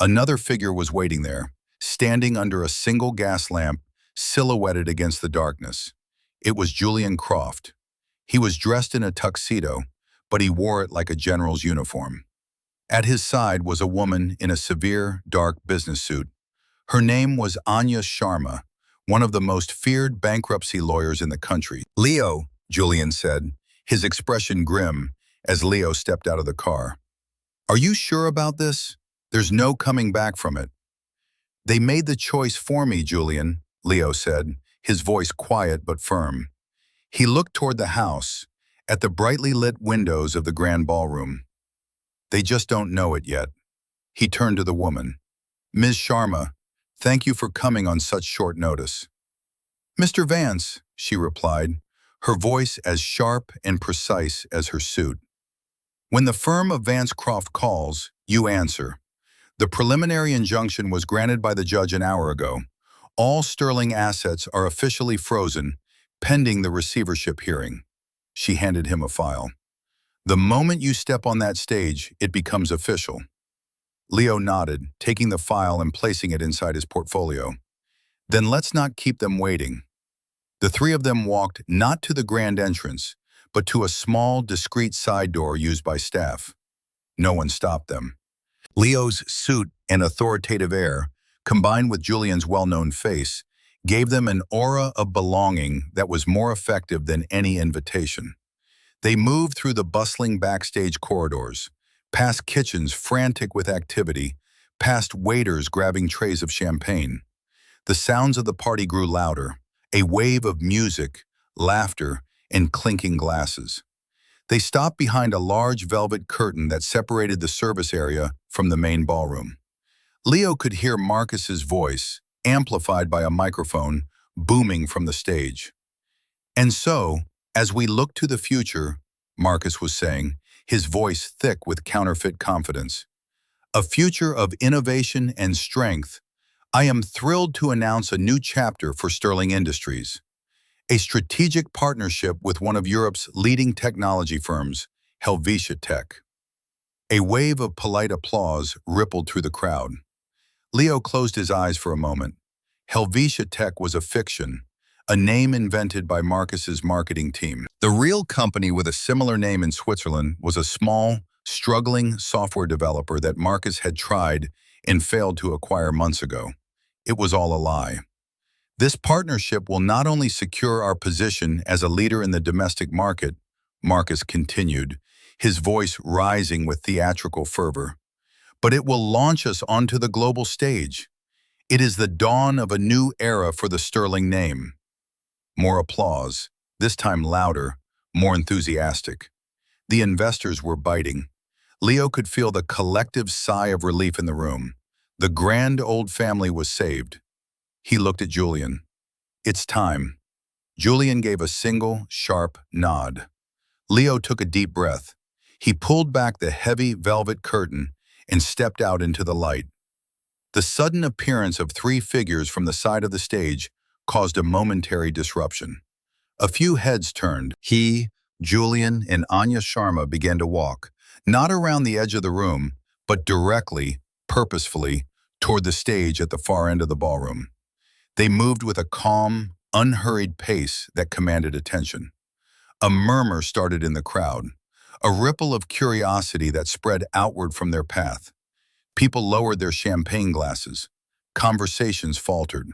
Another figure was waiting there, standing under a single gas lamp, silhouetted against the darkness. It was Julian Croft. He was dressed in a tuxedo, but he wore it like a general's uniform. At his side was a woman in a severe, dark business suit. Her name was Anya Sharma, one of the most feared bankruptcy lawyers in the country. "Leo," Julian said, his expression grim as Leo stepped out of the car. "Are you sure about this? There's no coming back from it." "They made the choice for me, Julian," Leo said, his voice quiet but firm. He looked toward the house, at the brightly lit windows of the grand ballroom. "They just don't know it yet." He turned to the woman. "Ms. Sharma, thank you for coming on such short notice." "Mr. Vance," she replied, her voice as sharp and precise as her suit. "When the firm of Vance Croft calls, you answer. The preliminary injunction was granted by the judge an hour ago. All Sterling assets are officially frozen, pending the receivership hearing." She handed him a file. "The moment you step on that stage, it becomes official." Leo nodded, taking the file and placing it inside his portfolio. "Then let's not keep them waiting." The three of them walked not to the grand entrance, but to a small, discreet side door used by staff. No one stopped them. Leo's suit and authoritative air, combined with Julian's well-known face, gave them an aura of belonging that was more effective than any invitation. They moved through the bustling backstage corridors, past kitchens frantic with activity, past waiters grabbing trays of champagne. The sounds of the party grew louder, a wave of music, laughter, and clinking glasses. They stopped behind a large velvet curtain that separated the service area from the main ballroom. Leo could hear Marcus's voice, amplified by a microphone, booming from the stage. "And so, as we look to the future," Marcus was saying, his voice thick with counterfeit confidence, "a future of innovation and strength, I am thrilled to announce a new chapter for Sterling Industries, a strategic partnership with one of Europe's leading technology firms, Helvetia Tech." A wave of polite applause rippled through the crowd. Leo closed his eyes for a moment. Helvetia Tech was a fiction, a name invented by Marcus's marketing team. The real company with a similar name in Switzerland was a small, struggling software developer that Marcus had tried and failed to acquire months ago. It was all a lie. "This partnership will not only secure our position as a leader in the domestic market," Marcus continued, his voice rising with theatrical fervor, "but it will launch us onto the global stage. It is the dawn of a new era for the Sterling name." More applause, this time louder, more enthusiastic. The investors were biting. Leo could feel the collective sigh of relief in the room. The grand old family was saved. He looked at Julian. "It's time." Julian gave a single, sharp nod. Leo took a deep breath. He pulled back the heavy velvet curtain and stepped out into the light. The sudden appearance of three figures from the side of the stage caused a momentary disruption. A few heads turned. He, Julian, and Anya Sharma began to walk, not around the edge of the room, but directly, purposefully, toward the stage at the far end of the ballroom. They moved with a calm, unhurried pace that commanded attention. A murmur started in the crowd, a ripple of curiosity that spread outward from their path. People lowered their champagne glasses. Conversations faltered.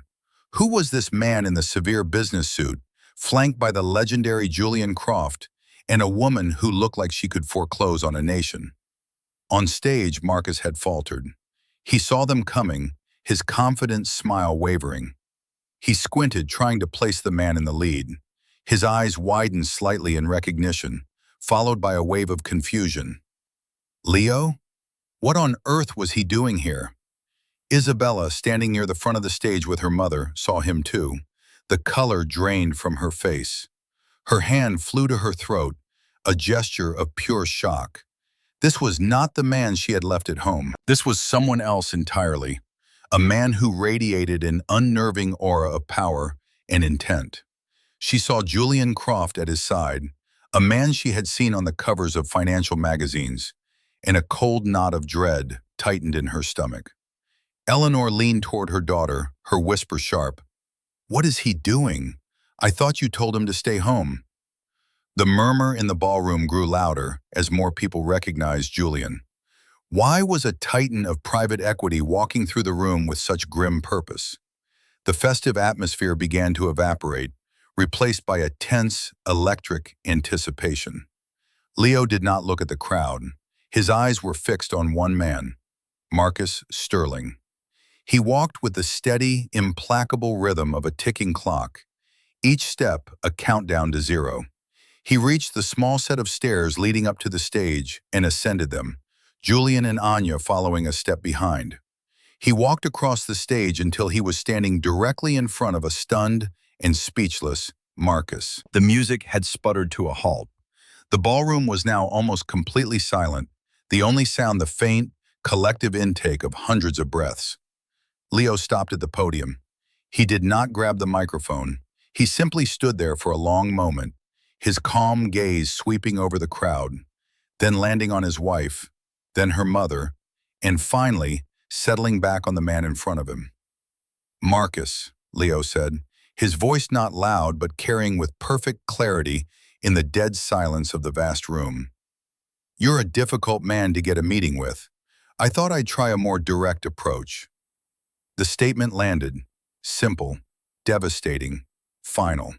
Who was this man in the severe business suit, flanked by the legendary Julian Croft, and a woman who looked like she could foreclose on a nation? On stage, Marcus had faltered. He saw them coming, his confident smile wavering. He squinted, trying to place the man in the lead. His eyes widened slightly in recognition, followed by a wave of confusion. Leo? What on earth was he doing here? Isabella, standing near the front of the stage with her mother, saw him too. The color drained from her face. Her hand flew to her throat, a gesture of pure shock. This was not the man she had left at home. This was someone else entirely. A man who radiated an unnerving aura of power and intent. She saw Julian Croft at his side, a man she had seen on the covers of financial magazines, and a cold knot of dread tightened in her stomach. Eleanor leaned toward her daughter, her whisper sharp. "What is he doing? I thought you told him to stay home." The murmur in the ballroom grew louder as more people recognized Julian. Why was a titan of private equity walking through the room with such grim purpose? The festive atmosphere began to evaporate, replaced by a tense, electric anticipation. Leo did not look at the crowd. His eyes were fixed on one man, Marcus Sterling. He walked with the steady, implacable rhythm of a ticking clock, each step a countdown to zero. He reached the small set of stairs leading up to the stage and ascended them, Julian and Anya following a step behind. He walked across the stage until he was standing directly in front of a stunned and speechless Marcus. The music had sputtered to a halt. The ballroom was now almost completely silent, the only sound the faint, collective intake of hundreds of breaths. Leo stopped at the podium. He did not grab the microphone. He simply stood there for a long moment, his calm gaze sweeping over the crowd, then landing on his wife, then her mother, and finally settling back on the man in front of him. "Marcus," Leo said, his voice not loud but carrying with perfect clarity in the dead silence of the vast room. "You're a difficult man to get a meeting with. I thought I'd try a more direct approach." The statement landed, simple, devastating, final.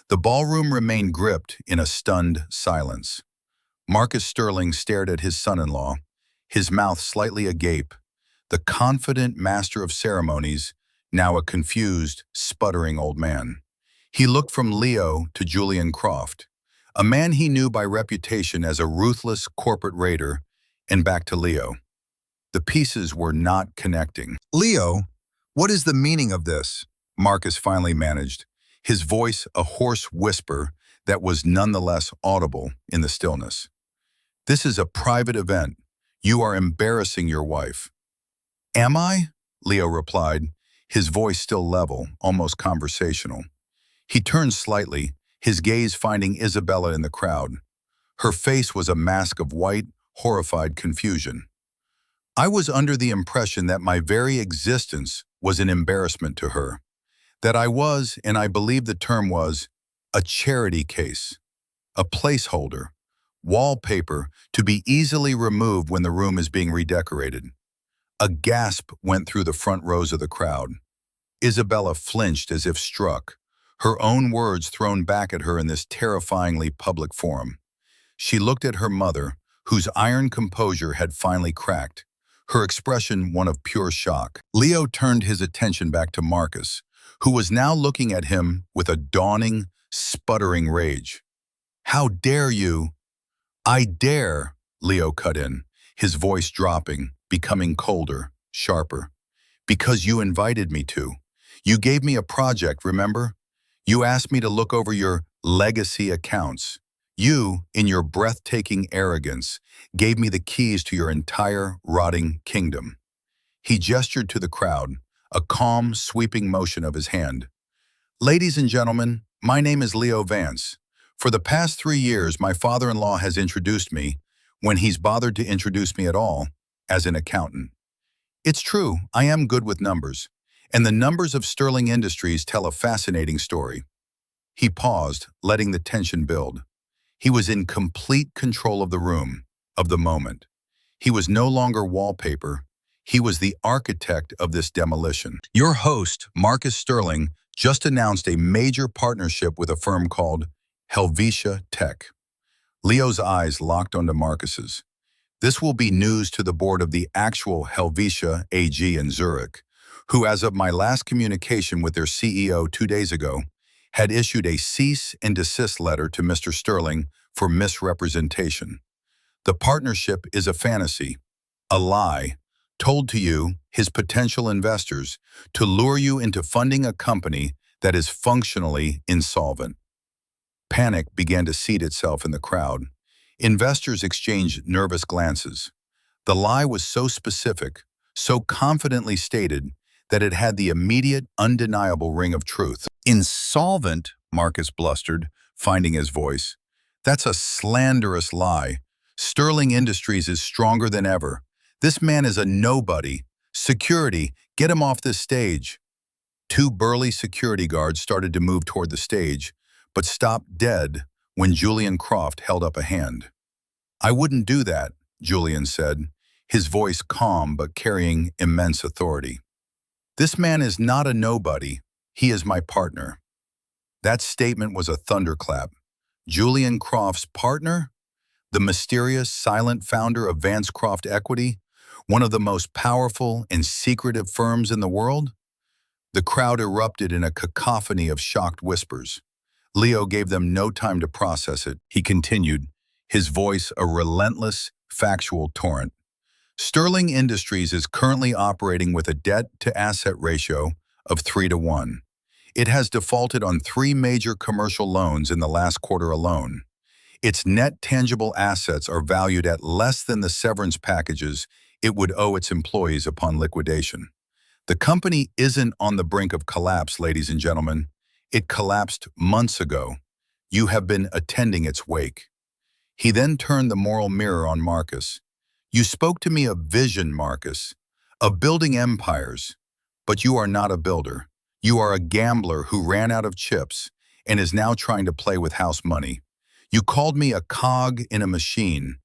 The ballroom remained gripped in a stunned silence. Marcus Sterling stared at his son-in-law, his mouth slightly agape, the confident master of ceremonies, now a confused, sputtering old man. He looked from Leo to Julian Croft, a man he knew by reputation as a ruthless corporate raider, and back to Leo. The pieces were not connecting. "Leo, what is the meaning of this?" Marcus finally managed, his voice a hoarse whisper that was nonetheless audible in the stillness. "This is a private event. You are embarrassing your wife." "Am I?" Leo replied, his voice still level, almost conversational. He turned slightly, his gaze finding Isabella in the crowd. Her face was a mask of white, horrified confusion. "I was under the impression that my very existence was an embarrassment to her. That I was, and I believe the term was, a charity case, a placeholder, wallpaper to be easily removed when the room is being redecorated." A gasp went through the front rows of the crowd. Isabella flinched as if struck, her own words thrown back at her in this terrifyingly public forum. She looked at her mother, whose iron composure had finally cracked, her expression one of pure shock. Leo turned his attention back to Marcus, who was now looking at him with a dawning, sputtering rage. "How dare you?" I dare, Leo cut in, his voice dropping, becoming colder, sharper. Because you invited me to. You gave me a project, remember? You asked me to look over your legacy accounts. You, in your breathtaking arrogance, gave me the keys to your entire rotting kingdom. He gestured to the crowd, a calm, sweeping motion of his hand. Ladies and gentlemen, my name is Leo Vance. For the past 3 years, my father-in-law has introduced me, when he's bothered to introduce me at all, as an accountant. It's true, I am good with numbers, and the numbers of Sterling Industries tell a fascinating story. He paused, letting the tension build. He was in complete control of the room, of the moment. He was no longer wallpaper. He was the architect of this demolition. Your host, Marcus Sterling, just announced a major partnership with a firm called Helvetia Tech. Leo's eyes locked onto Marcus's. This will be news to the board of the actual Helvetia AG in Zurich, who, as of my last communication with their CEO 2 days ago, had issued a cease and desist letter to Mr. Sterling for misrepresentation. The partnership is a fantasy, a lie, told to you, his potential investors, to lure you into funding a company that is functionally insolvent. Panic began to seed itself in the crowd. Investors exchanged nervous glances. The lie was so specific, so confidently stated, that it had the immediate, undeniable ring of truth. Insolvent, Marcus blustered, finding his voice. That's a slanderous lie. Sterling Industries is stronger than ever. This man is a nobody. Security, get him off this stage. 2 burly security guards started to move toward the stage, but stopped dead when Julian Croft held up a hand. I wouldn't do that, Julian said, his voice calm but carrying immense authority. This man is not a nobody. He is my partner. That statement was a thunderclap. Julian Croft's partner? The mysterious, silent founder of Vance Croft Equity, one of the most powerful and secretive firms in the world? The crowd erupted in a cacophony of shocked whispers. Leo gave them no time to process it. He continued, his voice a relentless, factual torrent. Sterling Industries is currently operating with a debt-to-asset ratio of 3-to-1. It has defaulted on 3 major commercial loans in the last quarter alone. Its net tangible assets are valued at less than the severance packages it would owe its employees upon liquidation. The company isn't on the brink of collapse, ladies and gentlemen. It collapsed months ago. You have been attending its wake. He then turned the moral mirror on Marcus. You spoke to me of vision, Marcus, of building empires, but you are not a builder. You are a gambler who ran out of chips and is now trying to play with house money. You called me a cog in a machine,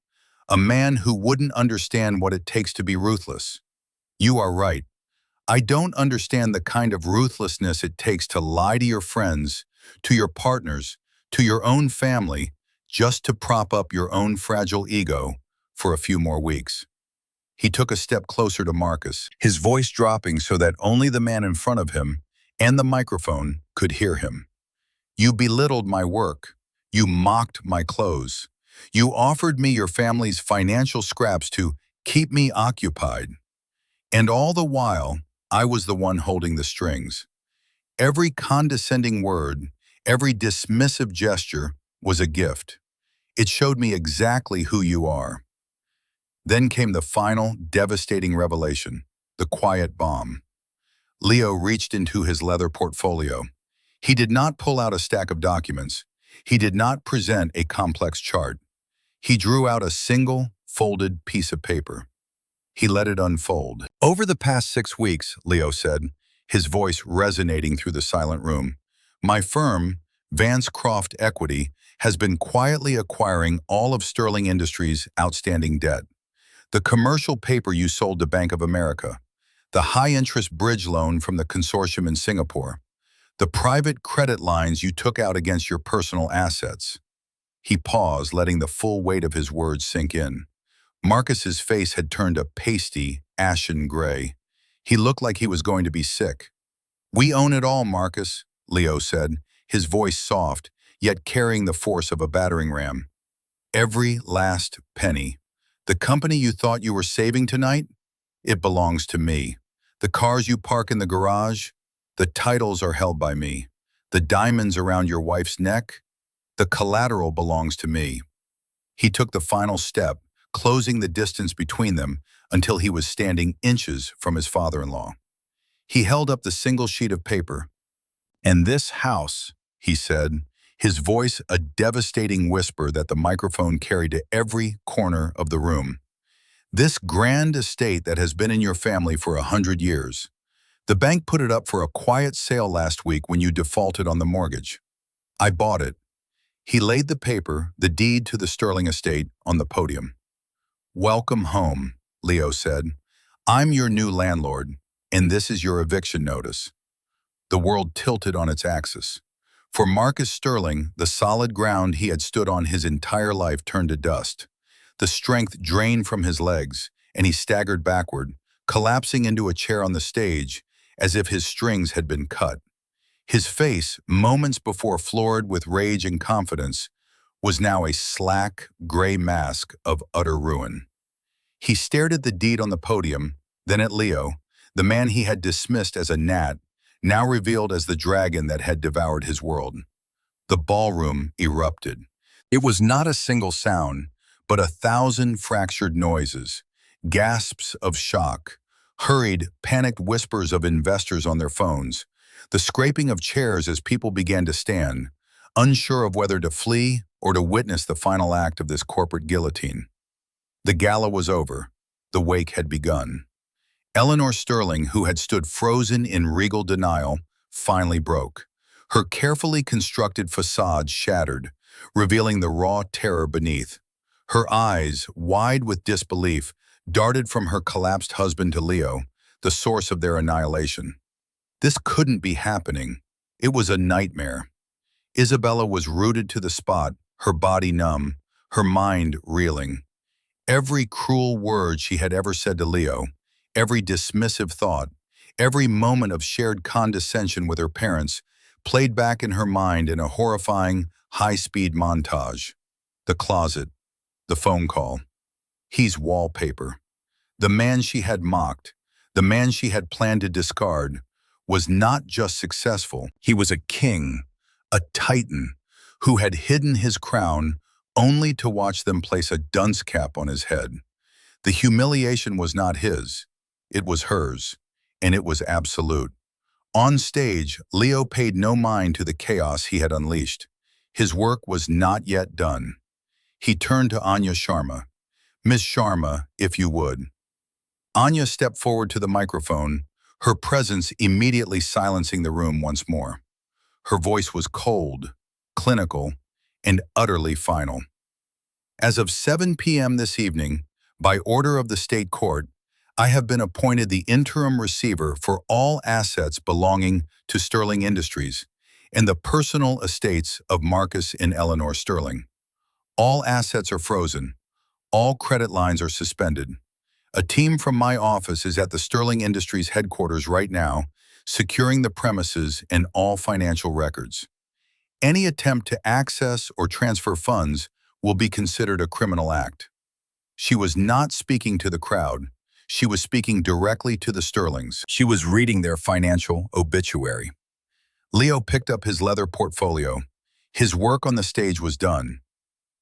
a man who wouldn't understand what it takes to be ruthless. You are right. I don't understand the kind of ruthlessness it takes to lie to your friends, to your partners, to your own family, just to prop up your own fragile ego for a few more weeks. He took a step closer to Marcus, his voice dropping so that only the man in front of him and the microphone could hear him. You belittled my work. You mocked my clothes. You offered me your family's financial scraps to keep me occupied. And all the while, I was the one holding the strings. Every condescending word, every dismissive gesture was a gift. It showed me exactly who you are. Then came the final, devastating revelation, the quiet bomb. Leo reached into his leather portfolio. He did not pull out a stack of documents. He did not present a complex chart. He drew out a single, folded piece of paper. He let it unfold. Over the past 6 weeks, Leo said, his voice resonating through the silent room, my firm, Vance Croft Equity, has been quietly acquiring all of Sterling Industries' outstanding debt. The commercial paper you sold to Bank of America, the high-interest bridge loan from the consortium in Singapore, the private credit lines you took out against your personal assets. He paused, letting the full weight of his words sink in. Marcus's face had turned a pasty, ashen gray. He looked like he was going to be sick. We own it all, Marcus, Leo said, his voice soft, yet carrying the force of a battering ram. Every last penny. The company you thought you were saving tonight? It belongs to me. The cars you park in the garage? The titles are held by me. The diamonds around your wife's neck? The collateral belongs to me. He took the final step, closing the distance between them until he was standing inches from his father-in-law. He held up the single sheet of paper. "And this house," he said, his voice a devastating whisper that the microphone carried to every corner of the room. "This grand estate that has been in your family for 100 years. The bank put it up for a quiet sale last week when you defaulted on the mortgage. I bought it." He laid the paper, the deed to the Sterling estate, on the podium. "Welcome home," Leo said. "I'm your new landlord, and this is your eviction notice." The world tilted on its axis. For Marcus Sterling, the solid ground he had stood on his entire life turned to dust. The strength drained from his legs, and he staggered backward, collapsing into a chair on the stage as if his strings had been cut. His face, moments before florid with rage and confidence, was now a slack, gray mask of utter ruin. He stared at the deed on the podium, then at Leo, the man he had dismissed as a gnat, now revealed as the dragon that had devoured his world. The ballroom erupted. It was not a single sound, but 1,000 fractured noises, gasps of shock, hurried, panicked whispers of investors on their phones, the scraping of chairs as people began to stand, unsure of whether to flee or to witness the final act of this corporate guillotine. The gala was over. The wake had begun. Eleanor Sterling, who had stood frozen in regal denial, finally broke. Her carefully constructed facade shattered, revealing the raw terror beneath. Her eyes, wide with disbelief, darted from her collapsed husband to Leo, the source of their annihilation. This couldn't be happening. It was a nightmare. Isabella was rooted to the spot, her body numb, her mind reeling. Every cruel word she had ever said to Leo, every dismissive thought, every moment of shared condescension with her parents played back in her mind in a horrifying, high-speed montage. The closet, the phone call. He's wallpaper. The man she had mocked, the man she had planned to discard, was not just successful, he was a king, a titan, who had hidden his crown only to watch them place a dunce cap on his head. The humiliation was not his, it was hers, and it was absolute. On stage, Leo paid no mind to the chaos he had unleashed. His work was not yet done. He turned to Anya Sharma. "Miss Sharma, if you would." Anya stepped forward to the microphone, her presence immediately silencing the room once more. Her voice was cold, clinical, and utterly final. "As of 7 p.m. this evening, by order of the state court, I have been appointed the interim receiver for all assets belonging to Sterling Industries and the personal estates of Marcus and Eleanor Sterling. All assets are frozen. All credit lines are suspended. A team from my office is at the Sterling Industries headquarters right now, securing the premises and all financial records. Any attempt to access or transfer funds will be considered a criminal act." She was not speaking to the crowd. She was speaking directly to the Sterlings. She was reading their financial obituary. Leo picked up his leather portfolio. His work on the stage was done.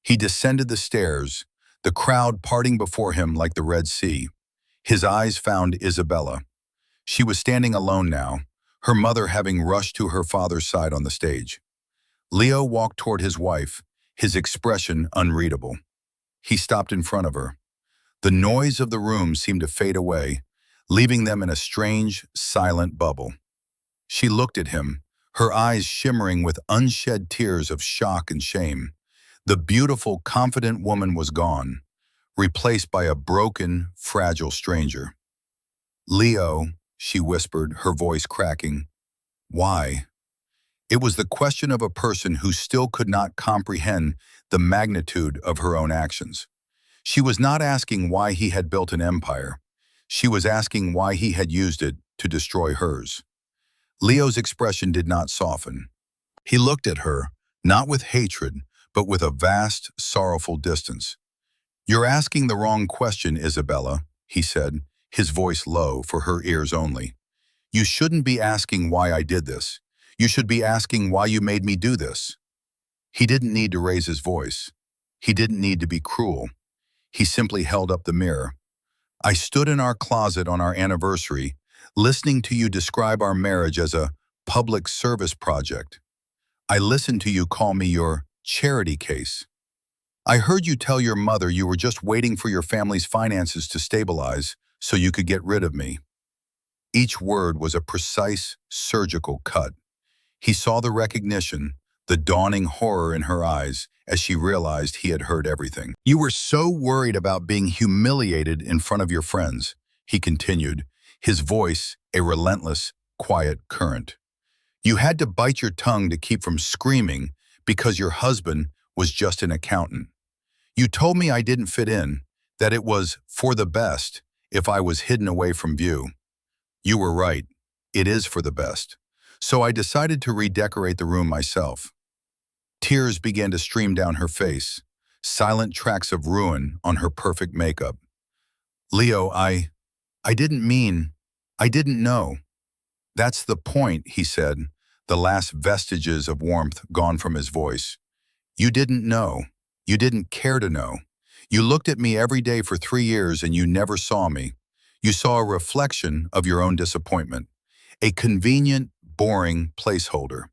He descended the stairs, the crowd parting before him like the Red Sea. His eyes found Isabella. She was standing alone now, her mother having rushed to her father's side on the stage. Leo walked toward his wife, his expression unreadable. He stopped in front of her. The noise of the room seemed to fade away, leaving them in a strange, silent bubble. She looked at him, her eyes shimmering with unshed tears of shock and shame. The beautiful, confident woman was gone, replaced by a broken, fragile stranger. "Leo," she whispered, her voice cracking. "Why?" It was the question of a person who still could not comprehend the magnitude of her own actions. She was not asking why he had built an empire. She was asking why he had used it to destroy hers. Leo's expression did not soften. He looked at her, not with hatred, but with a vast, sorrowful distance. "You're asking the wrong question, Isabella," he said, his voice low for her ears only. "You shouldn't be asking why I did this. You should be asking why you made me do this." He didn't need to raise his voice. He didn't need to be cruel. He simply held up the mirror. "I stood in our closet on our anniversary, listening to you describe our marriage as a public service project. I listened to you call me your charity case. I heard you tell your mother you were just waiting for your family's finances to stabilize so you could get rid of me." Each word was a precise, surgical cut. He saw the recognition, the dawning horror in her eyes as she realized he had heard everything. "You were so worried about being humiliated in front of your friends," he continued, his voice a relentless, quiet current. "You had to bite your tongue to keep from screaming because your husband was just an accountant. You told me I didn't fit in, that it was for the best if I was hidden away from view. You were right. It is for the best. So I decided to redecorate the room myself." Tears began to stream down her face, silent tracks of ruin on her perfect makeup. "Leo, I didn't mean, I didn't know." "That's the point," he said, the last vestiges of warmth gone from his voice. "You didn't know. You didn't care to know. You looked at me every day for 3 years and you never saw me. You saw a reflection of your own disappointment, a convenient, boring placeholder."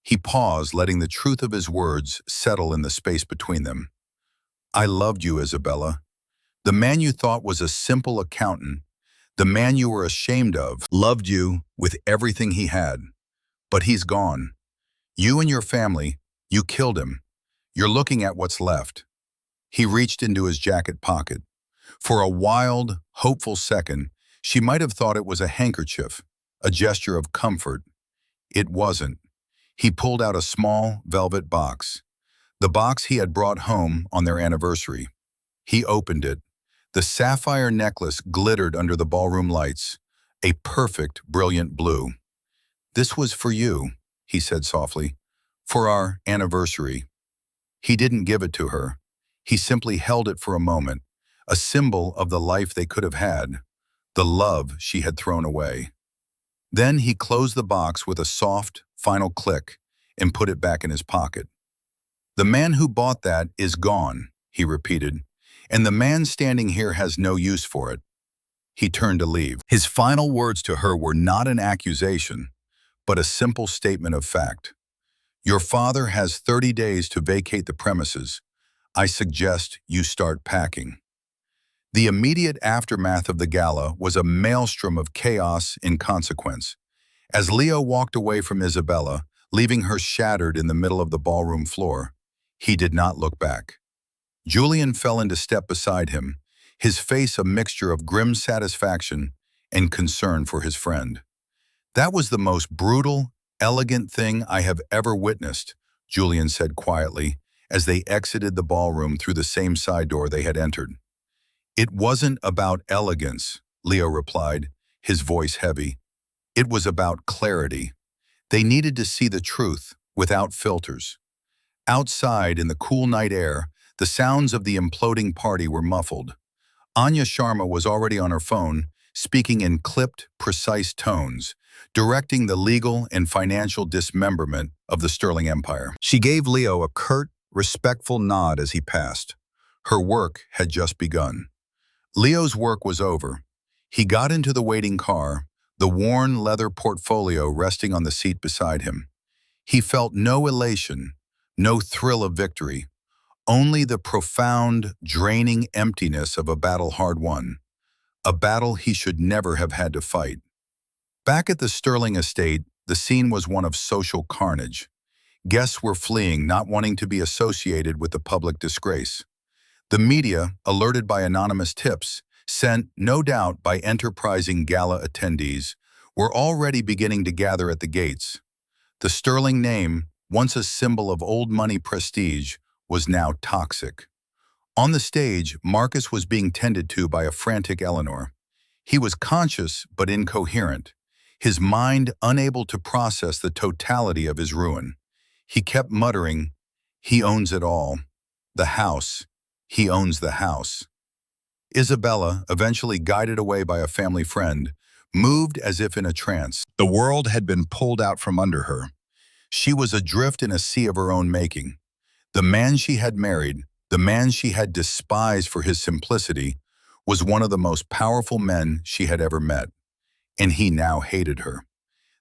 He paused, letting the truth of his words settle in the space between them. "I loved you, Isabella. The man you thought was a simple accountant, the man you were ashamed of, loved you with everything he had. But he's gone. You and your family, you killed him. You're looking at what's left." He reached into his jacket pocket. For a wild, hopeful second, she might have thought it was a handkerchief, a gesture of comfort. It wasn't. He pulled out a small, velvet box, the box he had brought home on their anniversary. He opened it. The sapphire necklace glittered under the ballroom lights, a perfect, brilliant blue. "This was for you," he said softly, "for our anniversary." He didn't give it to her. He simply held it for a moment, a symbol of the life they could have had, the love she had thrown away. Then he closed the box with a soft, final click and put it back in his pocket. "The man who bought that is gone," he repeated, "and the man standing here has no use for it." He turned to leave. His final words to her were not an accusation, but a simple statement of fact. "Your father has 30 days to vacate the premises. I suggest you start packing." The immediate aftermath of the gala was a maelstrom of chaos in consequence. As Leo walked away from Isabella, leaving her shattered in the middle of the ballroom floor, he did not look back. Julian fell into step beside him, his face a mixture of grim satisfaction and concern for his friend. "That was the most brutal, elegant thing I have ever witnessed," Julian said quietly, as they exited the ballroom through the same side door they had entered. "It wasn't about elegance," Leo replied, his voice heavy. "It was about clarity. They needed to see the truth, without filters." Outside, in the cool night air, the sounds of the imploding party were muffled. Anya Sharma was already on her phone, speaking in clipped, precise tones, directing the legal and financial dismemberment of the Sterling Empire. She gave Leo a curt, respectful nod as he passed. Her work had just begun. Leo's work was over. He got into the waiting car, the worn leather portfolio resting on the seat beside him. He felt no elation, no thrill of victory, only the profound, draining emptiness of a battle hard won, a battle he should never have had to fight. Back at the Sterling estate, the scene was one of social carnage. Guests were fleeing, not wanting to be associated with the public disgrace. The media, alerted by anonymous tips, sent, no doubt, by enterprising gala attendees, were already beginning to gather at the gates. The Sterling name, once a symbol of old money prestige, was now toxic. On the stage, Marcus was being tended to by a frantic Eleanor. He was conscious but incoherent, his mind unable to process the totality of his ruin. He kept muttering, He owns it all. The house. He owns the house. Isabella, eventually guided away by a family friend, moved as if in a trance. The world had been pulled out from under her. She was adrift in a sea of her own making. The man she had married, the man she had despised for his simplicity, was one of the most powerful men she had ever met, and he now hated her.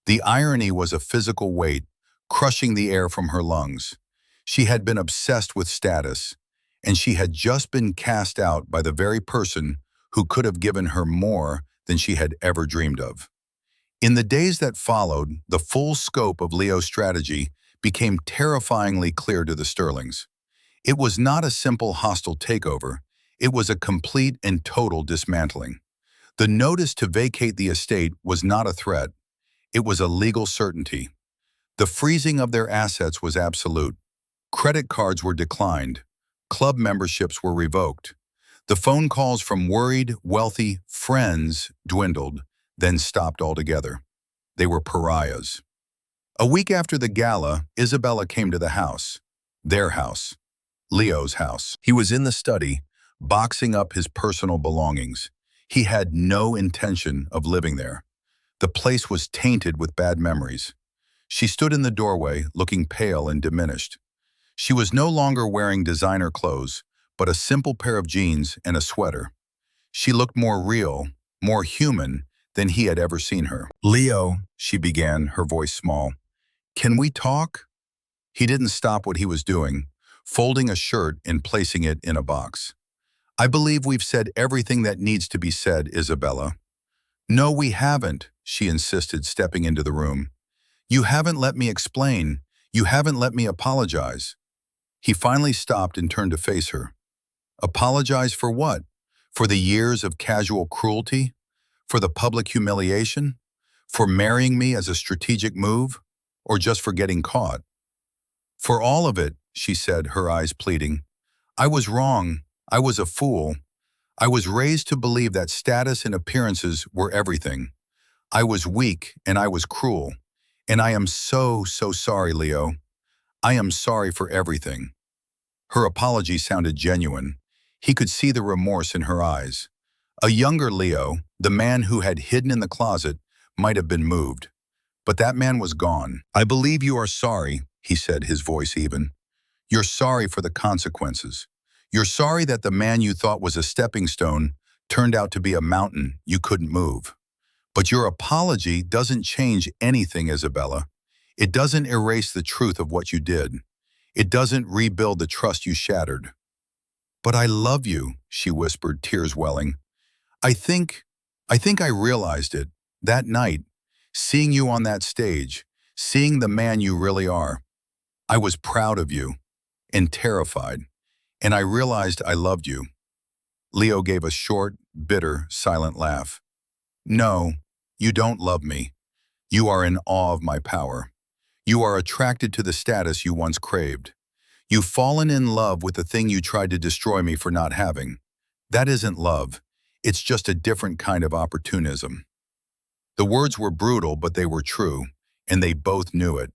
The irony was a physical weight, crushing the air from her lungs. She had been obsessed with status, and she had just been cast out by the very person who could have given her more than she had ever dreamed of. In the days that followed, the full scope of Leo's strategy became terrifyingly clear to the Sterlings. It was not a simple hostile takeover, it was a complete and total dismantling. The notice to vacate the estate was not a threat, it was a legal certainty. The freezing of their assets was absolute. Credit cards were declined. Club memberships were revoked. The phone calls from worried, wealthy friends dwindled, then stopped altogether. They were pariahs. A week after the gala, Isabella came to the house. Their house. Leo's house. He was in the study, boxing up his personal belongings. He had no intention of living there. The place was tainted with bad memories. She stood in the doorway, looking pale and diminished. She was no longer wearing designer clothes, but a simple pair of jeans and a sweater. She looked more real, more human than he had ever seen her. "Leo," she began, her voice small, "can we talk?" He didn't stop what he was doing, folding a shirt and placing it in a box. "I believe we've said everything that needs to be said, Isabella." "No, we haven't," she insisted, stepping into the room. "You haven't let me explain. You haven't let me apologize." He finally stopped and turned to face her. "Apologize for what? For the years of casual cruelty? For the public humiliation? For marrying me as a strategic move? Or just for getting caught?" "For all of it," she said, her eyes pleading. "I was wrong. I was a fool. I was raised to believe that status and appearances were everything. I was weak and I was cruel. And I am so, so sorry, Leo. I am sorry for everything." Her apology sounded genuine. He could see the remorse in her eyes. A younger Leo, the man who had hidden in the closet, might have been moved. But that man was gone. "I believe you are sorry," he said, his voice even. "You're sorry for the consequences. You're sorry that the man you thought was a stepping stone turned out to be a mountain you couldn't move. But your apology doesn't change anything, Isabella. It doesn't erase the truth of what you did. It doesn't rebuild the trust you shattered." "But I love you," she whispered, tears welling. I think I realized it, that night, seeing you on that stage, seeing the man you really are. I was proud of you, and terrified, and I realized I loved you." Leo gave a short, bitter, silent laugh. "No, you don't love me. You are in awe of my power. You are attracted to the status you once craved. You've fallen in love with the thing you tried to destroy me for not having. That isn't love. It's just a different kind of opportunism." The words were brutal, but they were true, and they both knew it.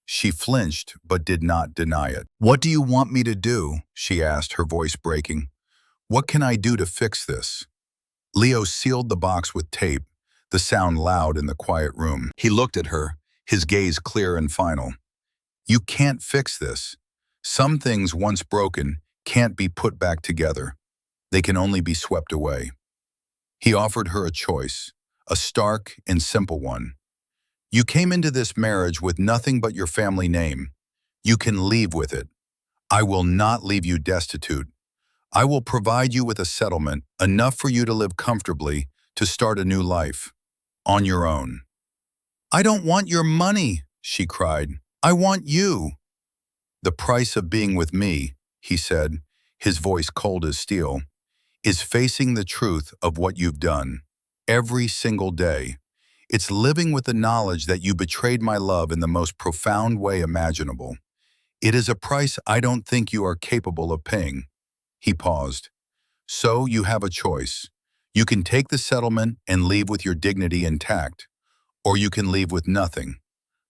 She flinched, but did not deny it. "What do you want me to do?" she asked, her voice breaking. "What can I do to fix this?" Leo sealed the box with tape, the sound loud in the quiet room. He looked at her, his gaze clear and final. "You can't fix this. Some things once broken can't be put back together. They can only be swept away." He offered her a choice, a stark and simple one. "You came into this marriage with nothing but your family name. You can leave with it. I will not leave you destitute. I will provide you with a settlement, enough for you to live comfortably, to start a new life, on your own." "I don't want your money," she cried. "I want you." "The price of being with me," he said, his voice cold as steel, "is facing the truth of what you've done, every single day. It's living with the knowledge that you betrayed my love in the most profound way imaginable. It is a price I don't think you are capable of paying." He paused. "So you have a choice. You can take the settlement and leave with your dignity intact, or you can leave with nothing.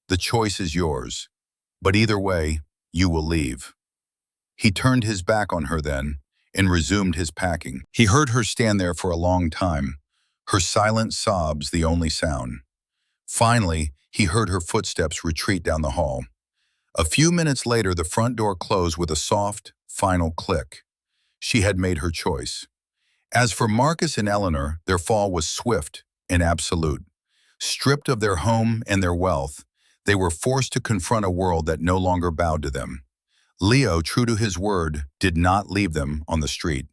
The choice is yours. But either way, you will leave." He turned his back on her then and resumed his packing. He heard her stand there for a long time, her silent sobs the only sound. Finally, he heard her footsteps retreat down the hall. A few minutes later, the front door closed with a soft, final click. She had made her choice. As for Marcus and Eleanor, their fall was swift and absolute. Stripped of their home and their wealth, they were forced to confront a world that no longer bowed to them. Leo, true to his word, did not leave them on the street.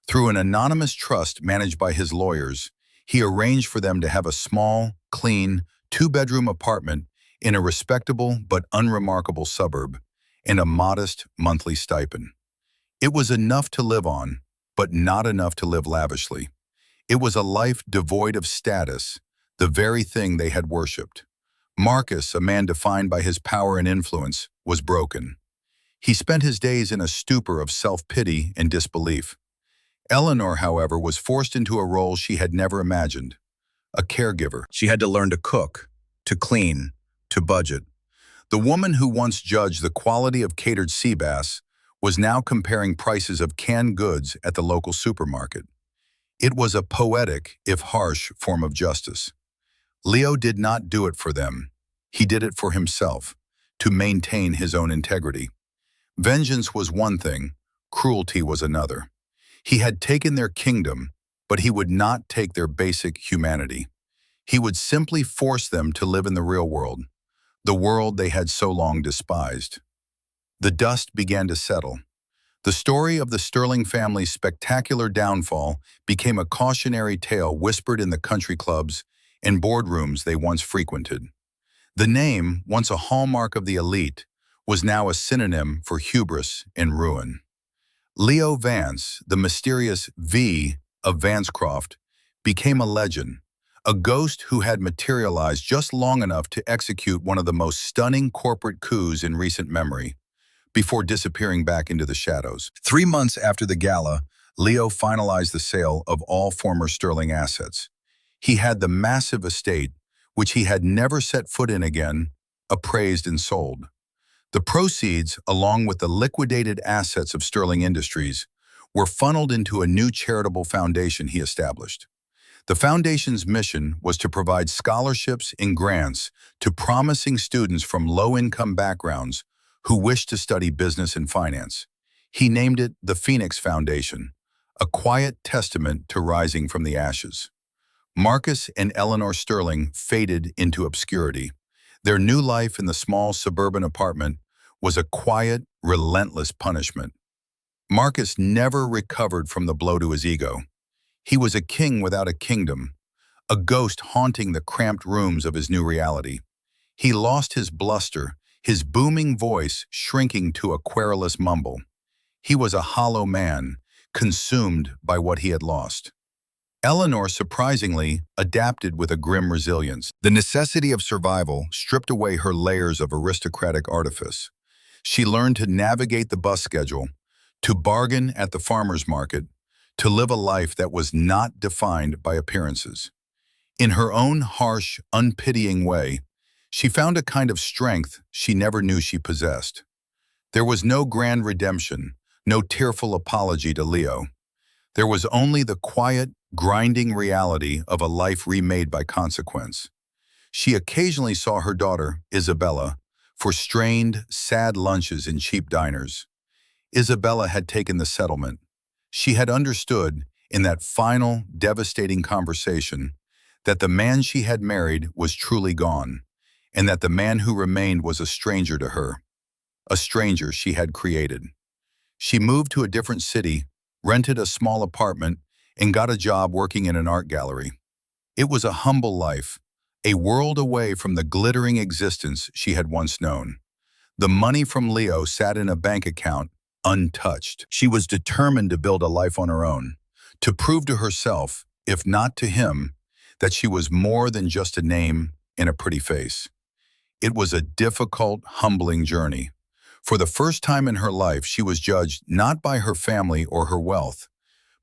Through an anonymous trust managed by his lawyers, he arranged for them to have a small, clean, two-bedroom apartment in a respectable but unremarkable suburb, and a modest monthly stipend. It was enough to live on, but not enough to live lavishly. It was a life devoid of status, the very thing they had worshipped. Marcus, a man defined by his power and influence, was broken. He spent his days in a stupor of self-pity and disbelief. Eleanor, however, was forced into a role she had never imagined, a caregiver. She had to learn to cook, to clean, to budget. The woman who once judged the quality of catered sea bass was now comparing prices of canned goods at the local supermarket. It was a poetic, if harsh, form of justice. Leo did not do it for them. He did it for himself, to maintain his own integrity. Vengeance was one thing, cruelty was another. He had taken their kingdom, but he would not take their basic humanity. He would simply force them to live in the real world, the world they had so long despised. The dust began to settle. The story of the Sterling family's spectacular downfall became a cautionary tale whispered in the country clubs and boardrooms they once frequented. The name, once a hallmark of the elite, was now a synonym for hubris and ruin. Leo Vance, the mysterious V of Vancecroft, became a legend, a ghost who had materialized just long enough to execute one of the most stunning corporate coups in recent memory, before disappearing back into the shadows. 3 months after the gala, Leo finalized the sale of all former Sterling assets. He had the massive estate, which he had never set foot in again, appraised and sold. The proceeds, along with the liquidated assets of Sterling Industries, were funneled into a new charitable foundation he established. The foundation's mission was to provide scholarships and grants to promising students from low-income backgrounds who wished to study business and finance. He named it the Phoenix Foundation, a quiet testament to rising from the ashes. Marcus and Eleanor Sterling faded into obscurity. Their new life in the small suburban apartment was a quiet, relentless punishment. Marcus never recovered from the blow to his ego. He was a king without a kingdom, a ghost haunting the cramped rooms of his new reality. He lost his bluster, his booming voice shrinking to a querulous mumble. He was a hollow man, consumed by what he had lost. Eleanor, surprisingly, adapted with a grim resilience. The necessity of survival stripped away her layers of aristocratic artifice. She learned to navigate the bus schedule, to bargain at the farmer's market, to live a life that was not defined by appearances. In her own harsh, unpitying way, she found a kind of strength she never knew she possessed. There was no grand redemption, no tearful apology to Leo. There was only the quiet, grinding reality of a life remade by consequence. She occasionally saw her daughter, Isabella, for strained, sad lunches in cheap diners. Isabella had taken the settlement. She had understood, in that final, devastating conversation, that the man she had married was truly gone, and that the man who remained was a stranger to her, a stranger she had created. She moved to a different city, rented a small apartment, and got a job working in an art gallery. It was a humble life, a world away from the glittering existence she had once known. The money from Leo sat in a bank account, untouched. She was determined to build a life on her own, to prove to herself, if not to him, that she was more than just a name and a pretty face. It was a difficult, humbling journey. For the first time in her life, she was judged not by her family or her wealth,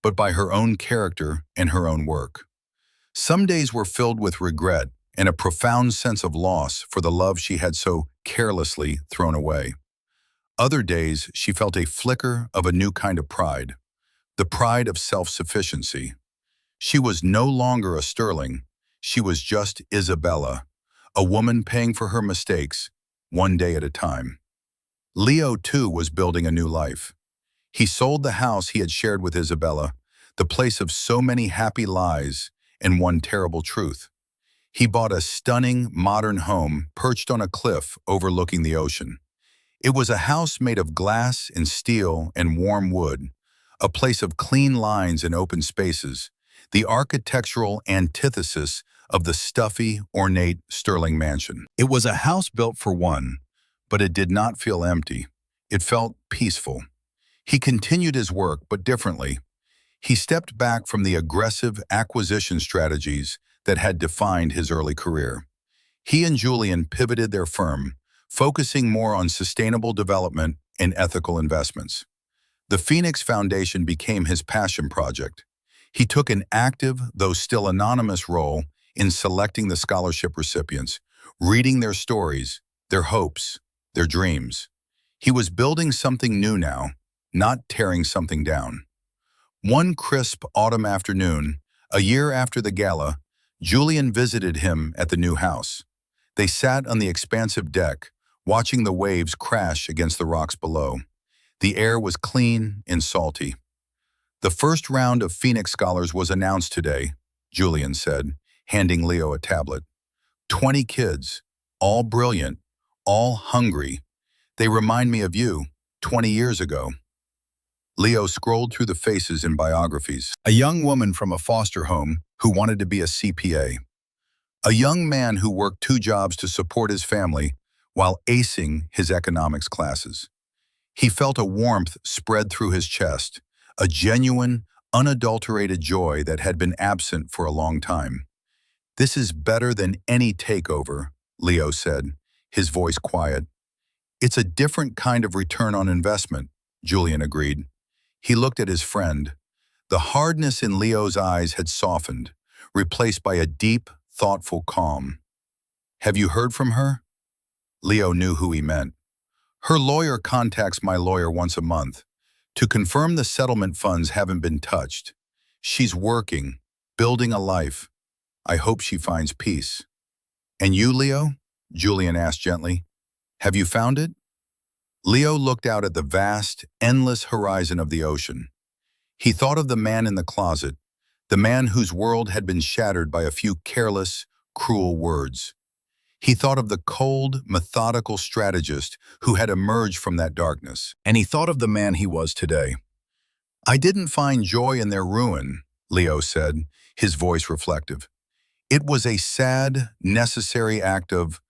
but by her own character and her own work. Some days were filled with regret and a profound sense of loss for the love she had so carelessly thrown away. Other days, she felt a flicker of a new kind of pride, the pride of self-sufficiency. She was no longer a Sterling, she was just Isabella, a woman paying for her mistakes, one day at a time. Leo, too, was building a new life. He sold the house he had shared with Isabella, the place of so many happy lies and one terrible truth. He bought a stunning, modern home perched on a cliff overlooking the ocean. It was a house made of glass and steel and warm wood, a place of clean lines and open spaces, the architectural antithesis of the stuffy, ornate Sterling mansion. It was a house built for one, but it did not feel empty. It felt peaceful. He continued his work, but differently. He stepped back from the aggressive acquisition strategies that had defined his early career. He and Julian pivoted their firm, focusing more on sustainable development and ethical investments. The Phoenix Foundation became his passion project. He took an active, though still anonymous role in selecting the scholarship recipients, reading their stories, their hopes, their dreams. He was building something new now, not tearing something down. One crisp autumn afternoon, a year after the gala, Julian visited him at the new house. They sat on the expansive deck, watching the waves crash against the rocks below. The air was clean and salty. "The first round of Phoenix Scholars was announced today," Julian said, handing Leo a tablet. 20 kids, all brilliant, all hungry. They remind me of you, 20 years ago. Leo scrolled through the faces in biographies. A young woman from a foster home who wanted to be a CPA. A young man who worked 2 jobs to support his family while acing his economics classes. He felt a warmth spread through his chest, a genuine, unadulterated joy that had been absent for a long time. "This is better than any takeover," Leo said, his voice quiet. "It's a different kind of return on investment," Julian agreed. He looked at his friend. The hardness in Leo's eyes had softened, replaced by a deep, thoughtful calm. "Have you heard from her?" Leo knew who he meant. "Her lawyer contacts my lawyer once a month to confirm the settlement funds haven't been touched. She's working, building a life. I hope she finds peace." "And you, Leo?" Julian asked gently. "Have you found it?" Leo looked out at the vast, endless horizon of the ocean. He thought of the man in the closet, the man whose world had been shattered by a few careless, cruel words. He thought of the cold, methodical strategist who had emerged from that darkness. And he thought of the man he was today. "I didn't find joy in their ruin," Leo said, his voice reflective. "It was a sad, necessary act of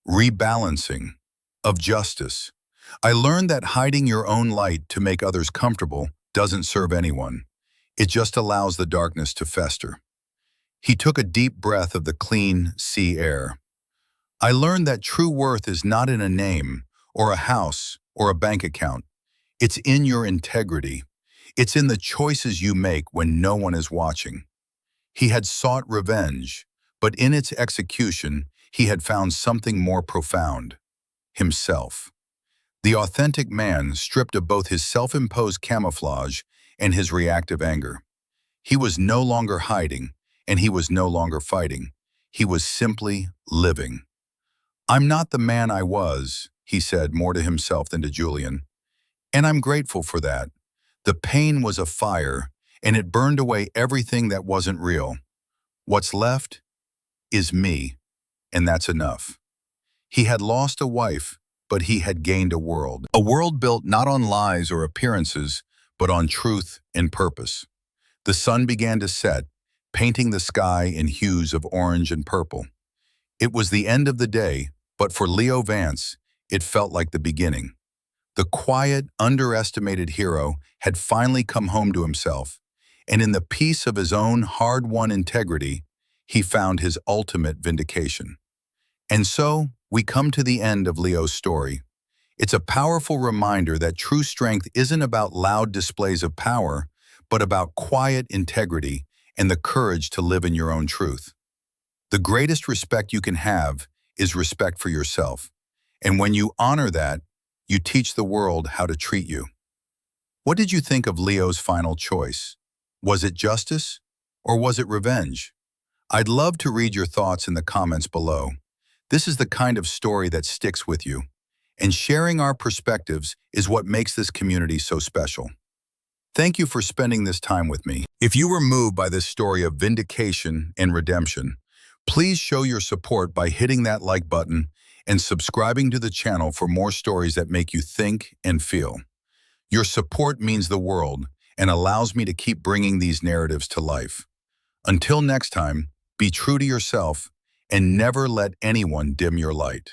rebalancing, of justice. I learned that hiding your own light to make others comfortable doesn't serve anyone. It just allows the darkness to fester." He took a deep breath of the clean sea air. "I learned that true worth is not in a name, or a house, or a bank account. It's in your integrity. It's in the choices you make when no one is watching." He had sought revenge, but in its execution, he had found something more profound: himself. The authentic man stripped of both his self-imposed camouflage and his reactive anger. He was no longer hiding, and he was no longer fighting. He was simply living. "I'm not the man I was," he said, more to himself than to Julian. "And I'm grateful for that. The pain was a fire, and it burned away everything that wasn't real. What's left is me, and that's enough." He had lost a wife, but he had gained a world built not on lies or appearances, but on truth and purpose. The sun began to set, painting the sky in hues of orange and purple. It was the end of the day, but for Leo Vance, it felt like the beginning. The quiet, underestimated hero had finally come home to himself, and in the peace of his own hard-won integrity, he found his ultimate vindication. And so, we come to the end of Leo's story. It's a powerful reminder that true strength isn't about loud displays of power, but about quiet integrity and the courage to live in your own truth. The greatest respect you can have is respect for yourself. And when you honor that, you teach the world how to treat you. What did you think of Leo's final choice? Was it justice or was it revenge? I'd love to read your thoughts in the comments below. This is the kind of story that sticks with you, and sharing our perspectives is what makes this community so special. Thank you for spending this time with me. If you were moved by this story of vindication and redemption, please show your support by hitting that like button and subscribing to the channel for more stories that make you think and feel. Your support means the world and allows me to keep bringing these narratives to life. Until next time, be true to yourself and never let anyone dim your light.